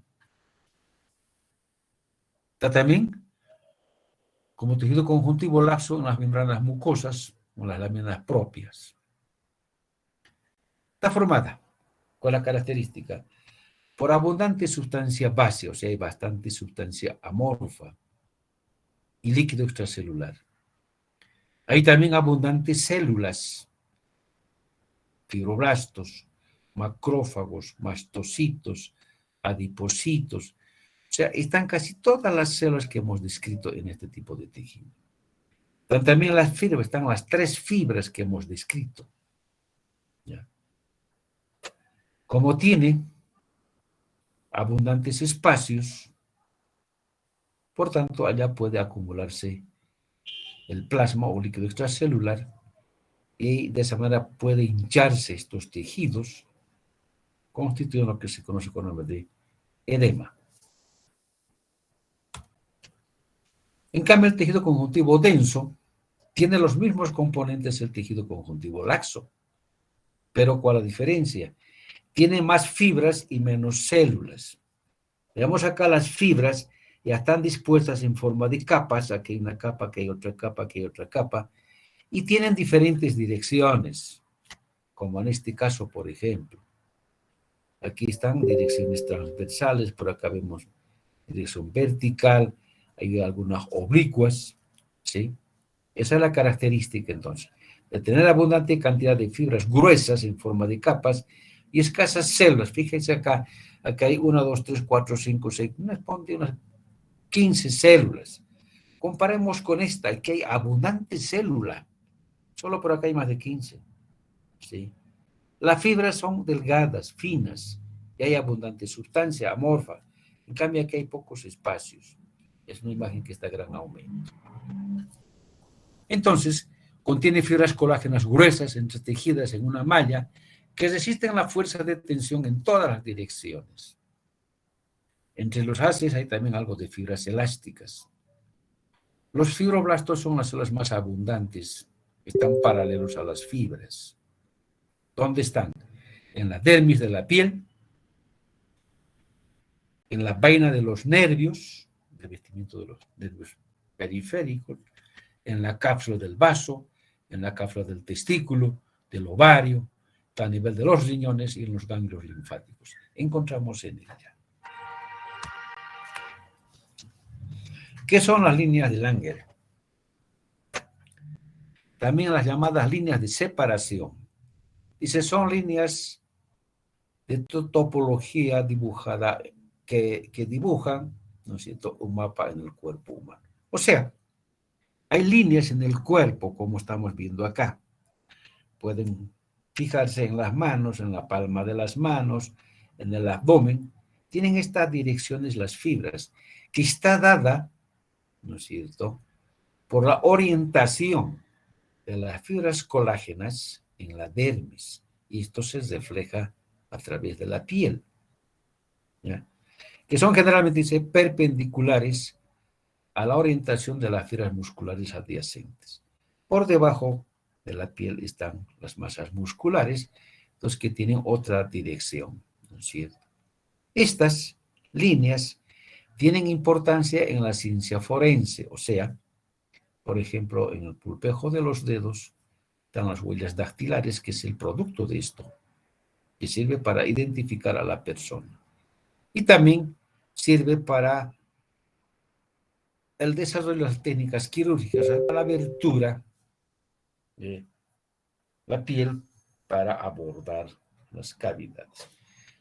Está también como tejido conjuntivo laxo en las membranas mucosas o las láminas propias. Está formada con la característica por abundante sustancia base, o sea, hay bastante sustancia amorfa y líquido extracelular. Hay también abundantes células, fibroblastos, macrófagos, mastocitos, adipocitos. O sea, están casi todas las células que hemos descrito en este tipo de tejido. También las fibras, están las 3 fibras que hemos descrito. ¿Ya? Como tiene abundantes espacios, por tanto, allá puede acumularse el plasma o líquido extracelular y de esa manera puede hincharse estos tejidos, constituyendo lo que se conoce con el nombre de edema. En cambio, el tejido conjuntivo denso tiene los mismos componentes del tejido conjuntivo laxo, pero ¿cuál es la diferencia? Tiene más fibras y menos células. Veamos acá las fibras, ya están dispuestas en forma de capas, aquí hay una capa, aquí hay otra capa, aquí hay otra capa, y tienen diferentes direcciones, como en este caso, por ejemplo. Aquí están direcciones transversales, por acá vemos dirección vertical, hay algunas oblicuas, ¿sí? Esa es la característica, entonces, de tener abundante cantidad de fibras gruesas en forma de capas y escasas células. Fíjense acá hay 1, 2, 3, 4, 5, 6, unas 15 células. Comparemos con esta, aquí hay abundante célula. Solo por acá hay más de 15. ¿Sí? Las fibras son delgadas, finas, y hay abundante sustancia amorfa. En cambio, aquí hay pocos espacios. Es una imagen que está a gran aumento. Entonces, contiene fibras colágenas gruesas, entretejidas en una malla, que resisten la fuerza de tensión en todas las direcciones. Entre los haces hay también algo de fibras elásticas. Los fibroblastos son las células más abundantes, están paralelos a las fibras. ¿Dónde están? En la dermis de la piel, en la vaina de los nervios, el revestimiento de los nervios periféricos, en la cápsula del vaso, en la cápsula del testículo, del ovario, a nivel de los riñones y en los ganglios linfáticos. Encontramos en ella. ¿Qué son las líneas de Langer? También las llamadas líneas de separación. Dice, son líneas de topología dibujada que dibujan, ¿no es cierto?, un mapa en el cuerpo humano. O sea, hay líneas en el cuerpo, como estamos viendo acá. Pueden fijarse en las manos, en la palma de las manos, en el abdomen. Tienen estas direcciones las fibras, que está dada, ¿no es cierto?, por la orientación de las fibras colágenas en la dermis. Y esto se refleja a través de la piel, ¿ya? Que son generalmente perpendiculares a la orientación de las fibras musculares adyacentes. Por debajo de la piel están las masas musculares, los que tienen otra dirección, ¿no es cierto? Estas líneas tienen importancia en la ciencia forense, o sea, por ejemplo, en el pulpejo de los dedos están las huellas dactilares, que es el producto de esto, que sirve para identificar a la persona. Y también sirve para el desarrollo de las técnicas quirúrgicas, para la abertura de la piel para abordar las cavidades.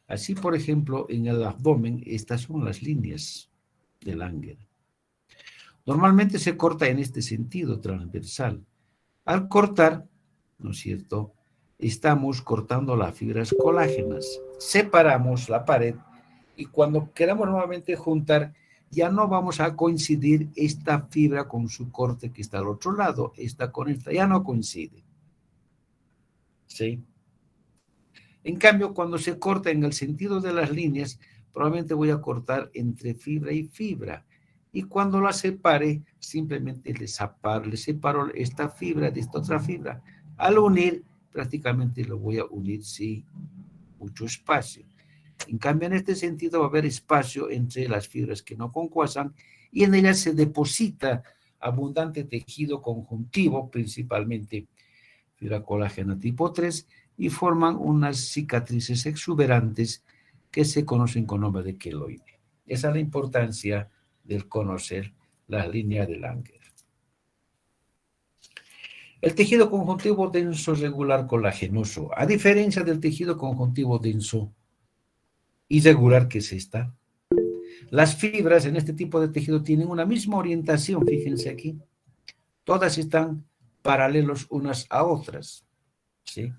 Así, por ejemplo, en el abdomen, estas son las líneas de Langer. Normalmente se corta en este sentido transversal. Al cortar, ¿no es cierto?, estamos cortando las fibras colágenas. Separamos la pared y cuando queramos nuevamente juntar, ya no vamos a coincidir esta fibra con su corte que está al otro lado, esta con esta, ya no coincide. ¿Sí? En cambio, cuando se corta en el sentido de las líneas, probablemente voy a cortar entre fibra y fibra. Y cuando la separe, simplemente le separo esta fibra de esta otra fibra. Al unir, prácticamente lo voy a unir sin mucho espacio. En cambio, en este sentido va a haber espacio entre las fibras que no concuasan y en ellas se deposita abundante tejido conjuntivo, principalmente fibra colágena tipo 3, y forman unas cicatrices exuberantes que se conocen con nombre de queloide. Esa es la importancia del conocer las líneas de Langer. El tejido conjuntivo denso regular colagenoso, a diferencia del tejido conjuntivo denso irregular, que es esta, las fibras en este tipo de tejido tienen una misma orientación, fíjense aquí. Todas están paralelos unas a otras, ¿sí?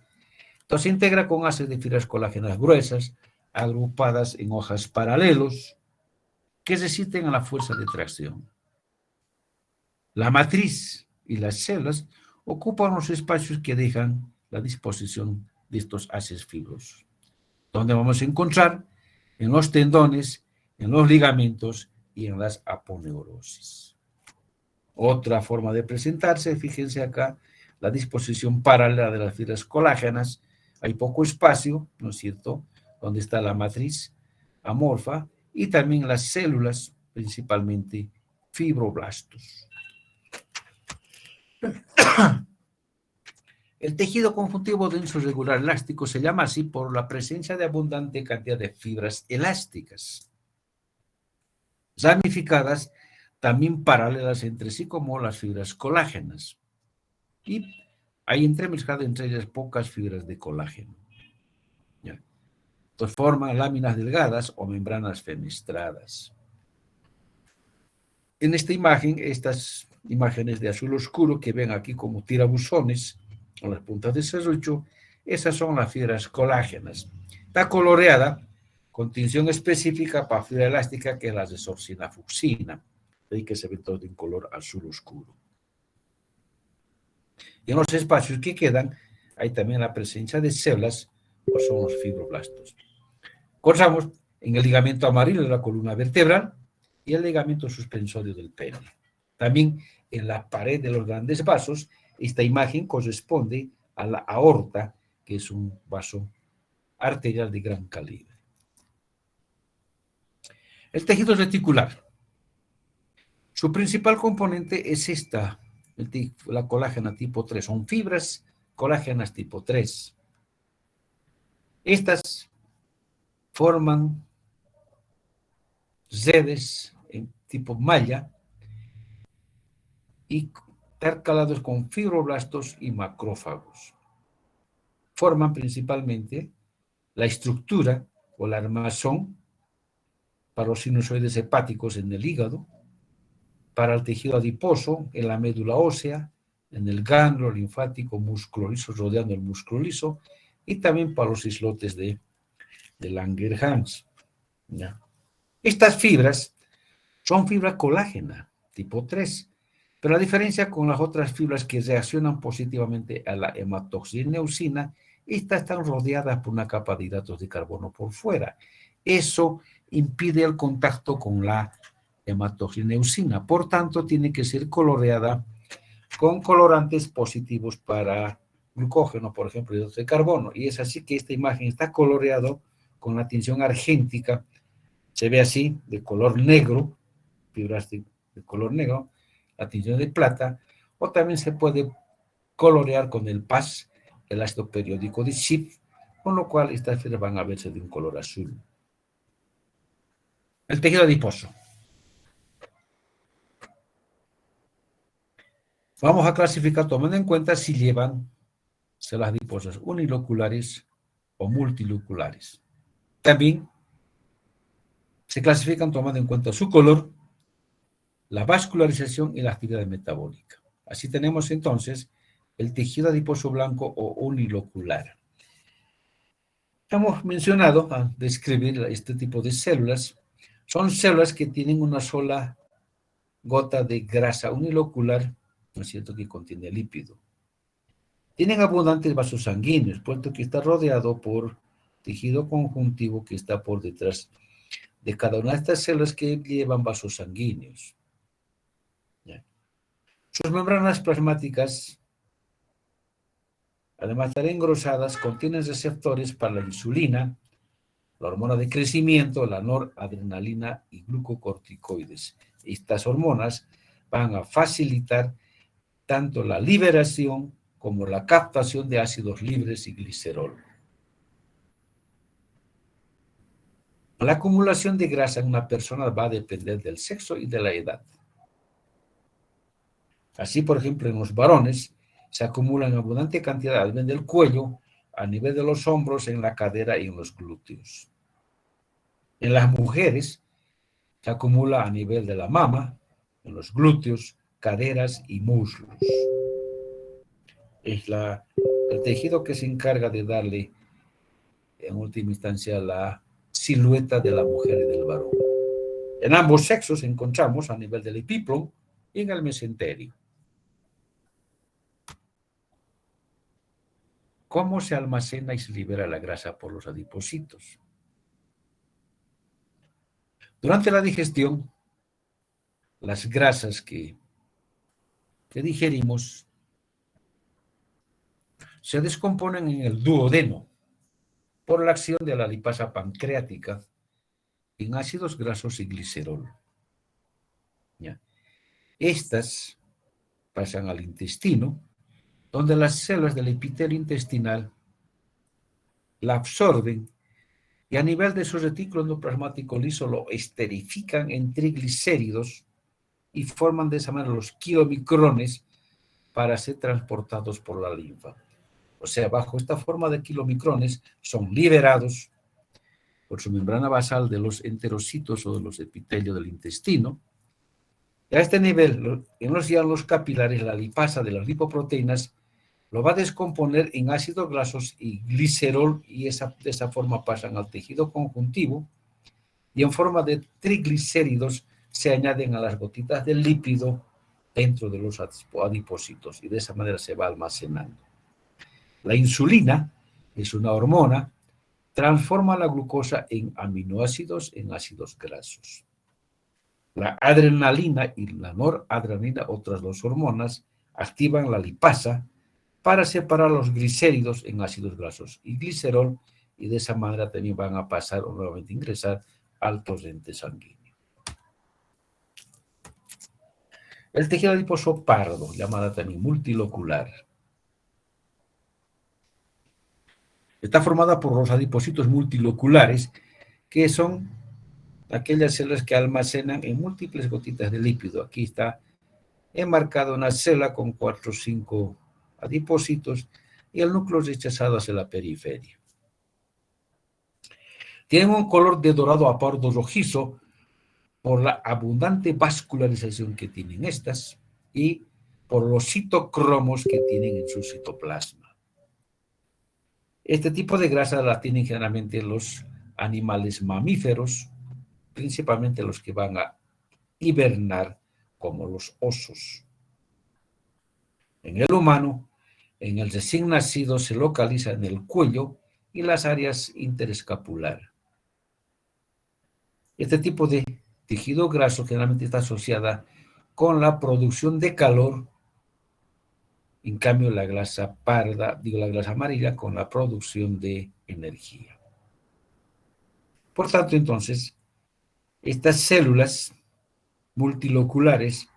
Entonces se integra con haces de fibras colágenas gruesas, agrupadas en hojas paralelos, que resisten a la fuerza de tracción. La matriz y las células ocupan los espacios que dejan la disposición de estos haces fibrosos, donde vamos a encontrar en los tendones, en los ligamentos y en las aponeurosis. Otra forma de presentarse, fíjense acá, la disposición paralela de las fibras colágenas. Hay poco espacio, ¿no es cierto?, donde está la matriz amorfa y también las células, principalmente fibroblastos. El tejido conjuntivo denso regular elástico se llama así por la presencia de abundante cantidad de fibras elásticas, ramificadas, también paralelas entre sí como las fibras colágenas. Y hay entremezclado entre ellas pocas fibras de colágeno. ¿Ya? Entonces forman láminas delgadas o membranas fenestradas. En esta imagen, estas imágenes de azul oscuro que ven aquí como tirabuzones o las puntas de serrucho, esas son las fibras colágenas. Está coloreada con tinción específica para fibra elástica, que es la resorcina fucsina, de ahí que se ve todo en color azul oscuro. Y en los espacios que quedan hay también la presencia de células, o son los fibroblastos. Cortamos en el ligamento amarillo de la columna vertebral y el ligamento suspensorio del pene. También en la pared de los grandes vasos, esta imagen corresponde a la aorta, que es un vaso arterial de gran calibre. El tejido reticular. Su principal componente es esta, la colágena tipo 3. Son fibras colágenas tipo 3. Estas forman redes en tipo malla y intercalados con fibroblastos y macrófagos. Forman principalmente la estructura o el armazón para los sinusoides hepáticos en el hígado, para el tejido adiposo en la médula ósea, en el ganglio linfático músculo liso rodeando el músculo liso, y también para los islotes de Langerhans. ¿Ya? Estas fibras son fibra colágena tipo 3, pero la diferencia con las otras fibras que reaccionan positivamente a la hematoxineucina, estas están rodeadas por una capa de hidratos de carbono por fuera. Eso impide el contacto con la hematoxineucina, por tanto tiene que ser coloreada con colorantes positivos para glucógeno, por ejemplo, hidratos de carbono, y es así que esta imagen está coloreado con la tinción argéntica, se ve así, de color negro, fibras de color negro, la tinción de plata, o también se puede colorear con el PAS, el ácido periódico de Schiff, con lo cual estas fibras van a verse de un color azul. El tejido adiposo. Vamos a clasificar tomando en cuenta si llevan células adiposas uniloculares o multiloculares. También se clasifican tomando en cuenta su color, la vascularización y la actividad metabólica. Así tenemos entonces el tejido adiposo blanco o unilocular. Hemos mencionado al describir este tipo de células, son células que tienen una sola gota de grasa unilocular, ¿no es cierto?, que contiene lípido. Tienen abundantes vasos sanguíneos, puesto que está rodeado por tejido conjuntivo que está por detrás de cada una de estas células que llevan vasos sanguíneos. ¿Ya? Sus membranas plasmáticas, además de estar engrosadas, contienen receptores para la insulina, la hormona de crecimiento, la noradrenalina y glucocorticoides. Estas hormonas van a facilitar tanto la liberación como la captación de ácidos libres y glicerol. La acumulación de grasa en una persona va a depender del sexo y de la edad. Así, por ejemplo, en los varones se acumula en abundante cantidad a nivel del cuello, a nivel de los hombros, en la cadera y en los glúteos. En las mujeres se acumula a nivel de la mama, en los glúteos, caderas y muslos. Es el tejido que se encarga de darle, en última instancia, la silueta de la mujer y del varón. En ambos sexos encontramos a nivel del epíplon y en el mesenterio. ¿Cómo se almacena y se libera la grasa por los adipocitos? Durante la digestión, las grasas que digerimos se descomponen en el duodeno por la acción de la lipasa pancreática en ácidos grasos y glicerol. ¿Ya? Estas pasan al intestino, donde las células del epitelio intestinal la absorben y a nivel de su retículo endoplasmático liso lo esterifican en triglicéridos y forman de esa manera los kilomicrones para ser transportados por la linfa. O sea, bajo esta forma de kilomicrones son liberados por su membrana basal de los enterocitos o de los epitelios del intestino. Y a este nivel, en los llanos capilares, la lipasa de las lipoproteínas lo va a descomponer en ácidos grasos y glicerol, y de esa forma pasan al tejido conjuntivo, y en forma de triglicéridos se añaden a las gotitas de lípido dentro de los adipocitos, y de esa manera se va almacenando. La insulina es una hormona, transforma la glucosa en aminoácidos en ácidos grasos. La adrenalina y la noradrenalina, otras dos hormonas, activan la lipasa para separar los glicéridos en ácidos grasos y glicerol, y de esa manera también van a pasar o nuevamente ingresar al torrente sanguíneo. El tejido adiposo pardo, llamada también multilocular, está formada por los adipocitos multiloculares, que son aquellas células que almacenan en múltiples gotitas de lípido. Aquí está enmarcada una célula con 4 o 5 adipocitos y el núcleo rechazado hacia la periferia. Tienen un color de dorado a pardo rojizo por la abundante vascularización que tienen estas y por los citocromos que tienen en su citoplasma. Este tipo de grasa la tienen generalmente los animales mamíferos, principalmente los que van a hibernar, como los osos. En el humano, en el recién nacido se localiza en el cuello y las áreas interescapular. Este tipo de tejido graso generalmente está asociada con la producción de calor. En cambio, la grasa parda, la grasa amarilla, con la producción de energía. Por tanto, entonces, estas células multiloculares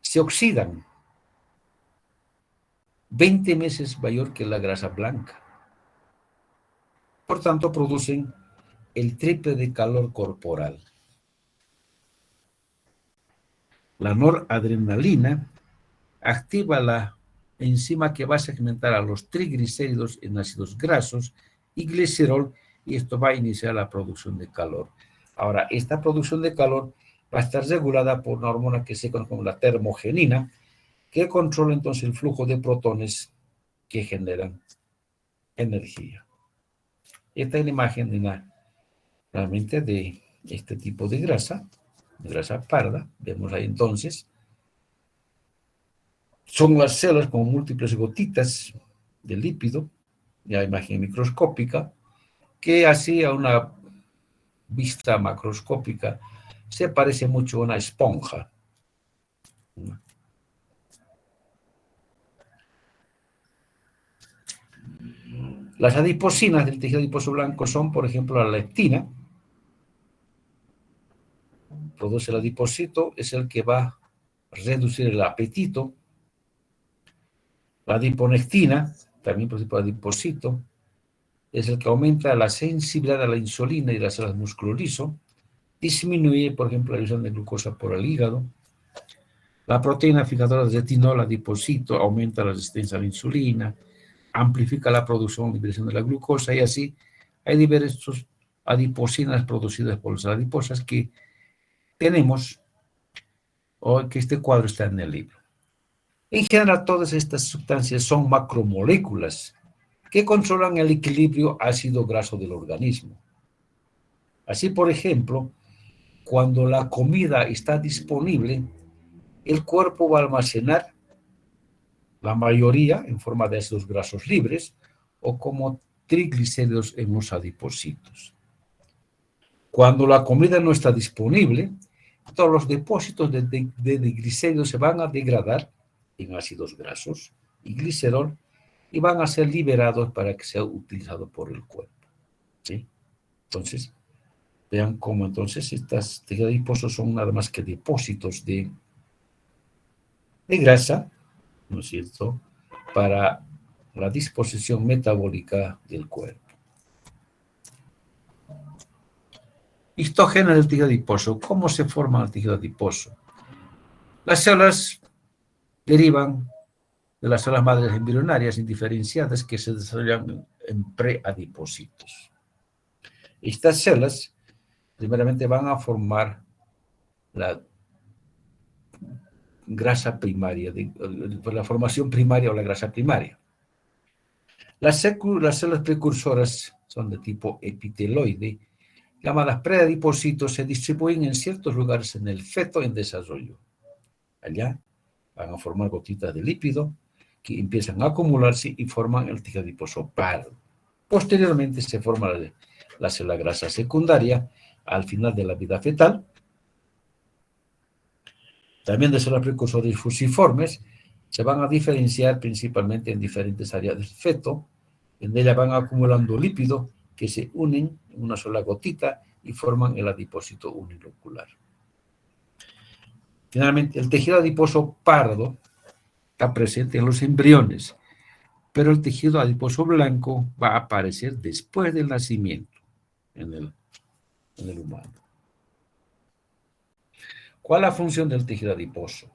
se oxidan 20 veces mayor que la grasa blanca. Por tanto, producen el triple de calor corporal. La noradrenalina activa la enzima que va a segmentar a los triglicéridos en ácidos grasos y glicerol, y esto va a iniciar la producción de calor. Ahora, esta producción de calor va a estar regulada por una hormona que se conoce como la termogenina, que controla entonces el flujo de protones que generan energía. Esta es la imagen de realmente de este tipo de grasa parda. Vemos ahí entonces, son las células con múltiples gotitas de lípido, ya imagen microscópica, que así a una vista macroscópica se parece mucho a una esponja. Las adiposinas del tejido adiposo blanco son, por ejemplo, la leptina. Produce el adipocito, es el que va a reducir el apetito. La adiponectina, también produce el adipocito, es el que aumenta la sensibilidad a la insulina y las células músculo liso. Disminuye, por ejemplo, la emisión de glucosa por el hígado. La proteína fijadora de retinol, adipocito, aumenta la resistencia a la insulina, amplifica la producción y liberación de la glucosa, y así hay diversos adiposinas producidas por las adiposas que tenemos, o que este cuadro está en el libro. En general, todas estas sustancias son macromoléculas que controlan el equilibrio ácido-graso del organismo. Así, por ejemplo, cuando la comida está disponible, el cuerpo va a almacenar la mayoría en forma de ácidos grasos libres o como triglicéridos en los adipocitos. Cuando la comida no está disponible, todos los depósitos de glicéridos se van a degradar en ácidos grasos y glicerol y van a ser liberados para que sea utilizado por el cuerpo. ¿Sí? Entonces, vean cómo entonces estas tejidos adiposos son nada más que depósitos de grasa, ¿no es cierto?, para la disposición metabólica del cuerpo. Histogénese del tejido adiposo. ¿Cómo se forma el tejido adiposo? Las células derivan de las células madres embrionarias indiferenciadas que se desarrollan en preadipocitos. Estas células primeramente van a formar la grasa primaria, la formación primaria o la grasa primaria. Las células precursoras son de tipo epiteloide, llamadas preadipocitos, se distribuyen en ciertos lugares en el feto en desarrollo. Allá van a formar gotitas de lípido que empiezan a acumularse y forman el tejido adiposo pardo. Posteriormente se forma la célula grasa secundaria al final de la vida fetal. También de células precursoras fusiformes se van a diferenciar principalmente en diferentes áreas del feto. En ella van acumulando lípido que se unen en una sola gotita y forman el adipocito unilocular. Finalmente, el tejido adiposo pardo está presente en los embriones, pero el tejido adiposo blanco va a aparecer después del nacimiento en el humano. ¿Cuál es la función del tejido adiposo?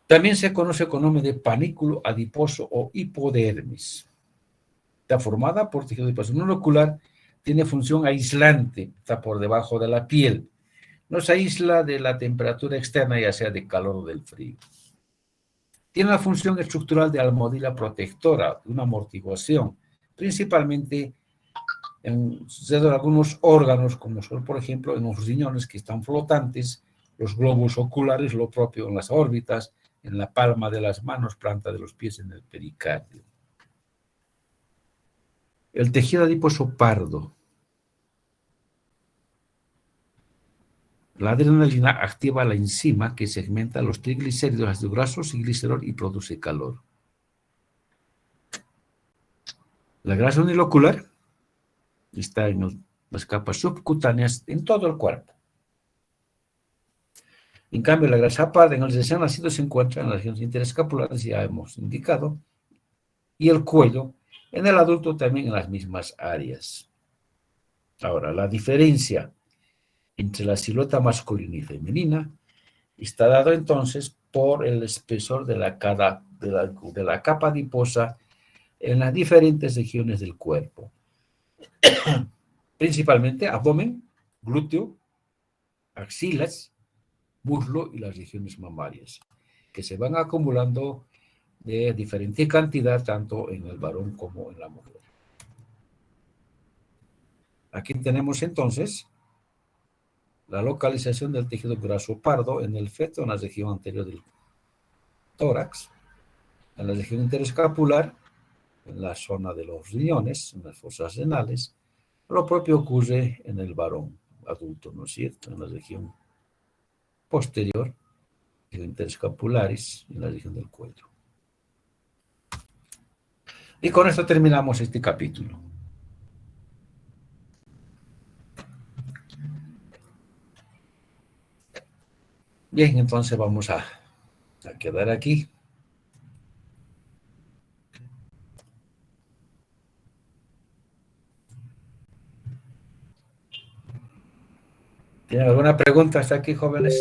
También se conoce con nombre de panículo adiposo o hipodermis. Está formada por tejido adiposo unilocular, tiene función aislante, está por debajo de la piel. Nos aísla de la temperatura externa, ya sea de calor o del frío. Tiene la función estructural de almohadilla protectora, de una amortiguación, principalmente en algunos órganos, como son, por ejemplo, en los riñones que están flotantes, los globos oculares, lo propio en las órbitas, en la palma de las manos, planta de los pies, en el pericardio. El tejido adiposo pardo. La adrenalina activa la enzima que segmenta los triglicéridos, ácidos grasos y glicerol y produce calor. La grasa unilocular Está en las capas subcutáneas en todo el cuerpo. En cambio, la grasa parda en el recién nacido se encuentra en las regiones interescapulares, ya hemos indicado, y el cuello, en el adulto también en las mismas áreas. Ahora, la diferencia entre la silueta masculina y femenina está dado entonces por el espesor de la capa adiposa en las diferentes regiones del cuerpo, principalmente abdomen, glúteo, axilas, muslo y las regiones mamarias, que se van acumulando de diferente cantidad tanto en el varón como en la mujer. Aquí tenemos entonces la localización del tejido graso pardo en el feto, en la región anterior del tórax, en la región interescapular, en la zona de los riñones, en las fosas renales. Lo propio ocurre en el varón adulto, ¿no es cierto? En la región posterior, interescapulares, en la región del cuello. Y con esto terminamos este capítulo. Bien, entonces vamos a quedar aquí. ¿Tienen alguna pregunta hasta aquí, jóvenes?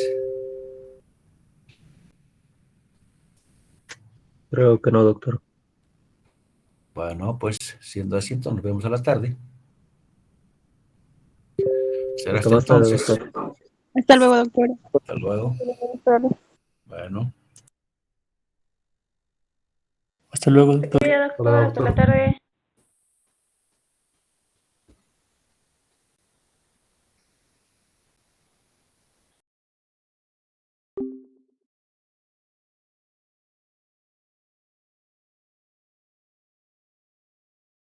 Creo que no, doctor. Bueno, pues siendo así, entonces nos vemos a la tarde. Será Hasta hasta más tarde, entonces. doctor. Hasta luego, doctor. Hasta luego. Doctor. Bueno. Hasta luego, doctor. Sí, doctor, hasta la tarde.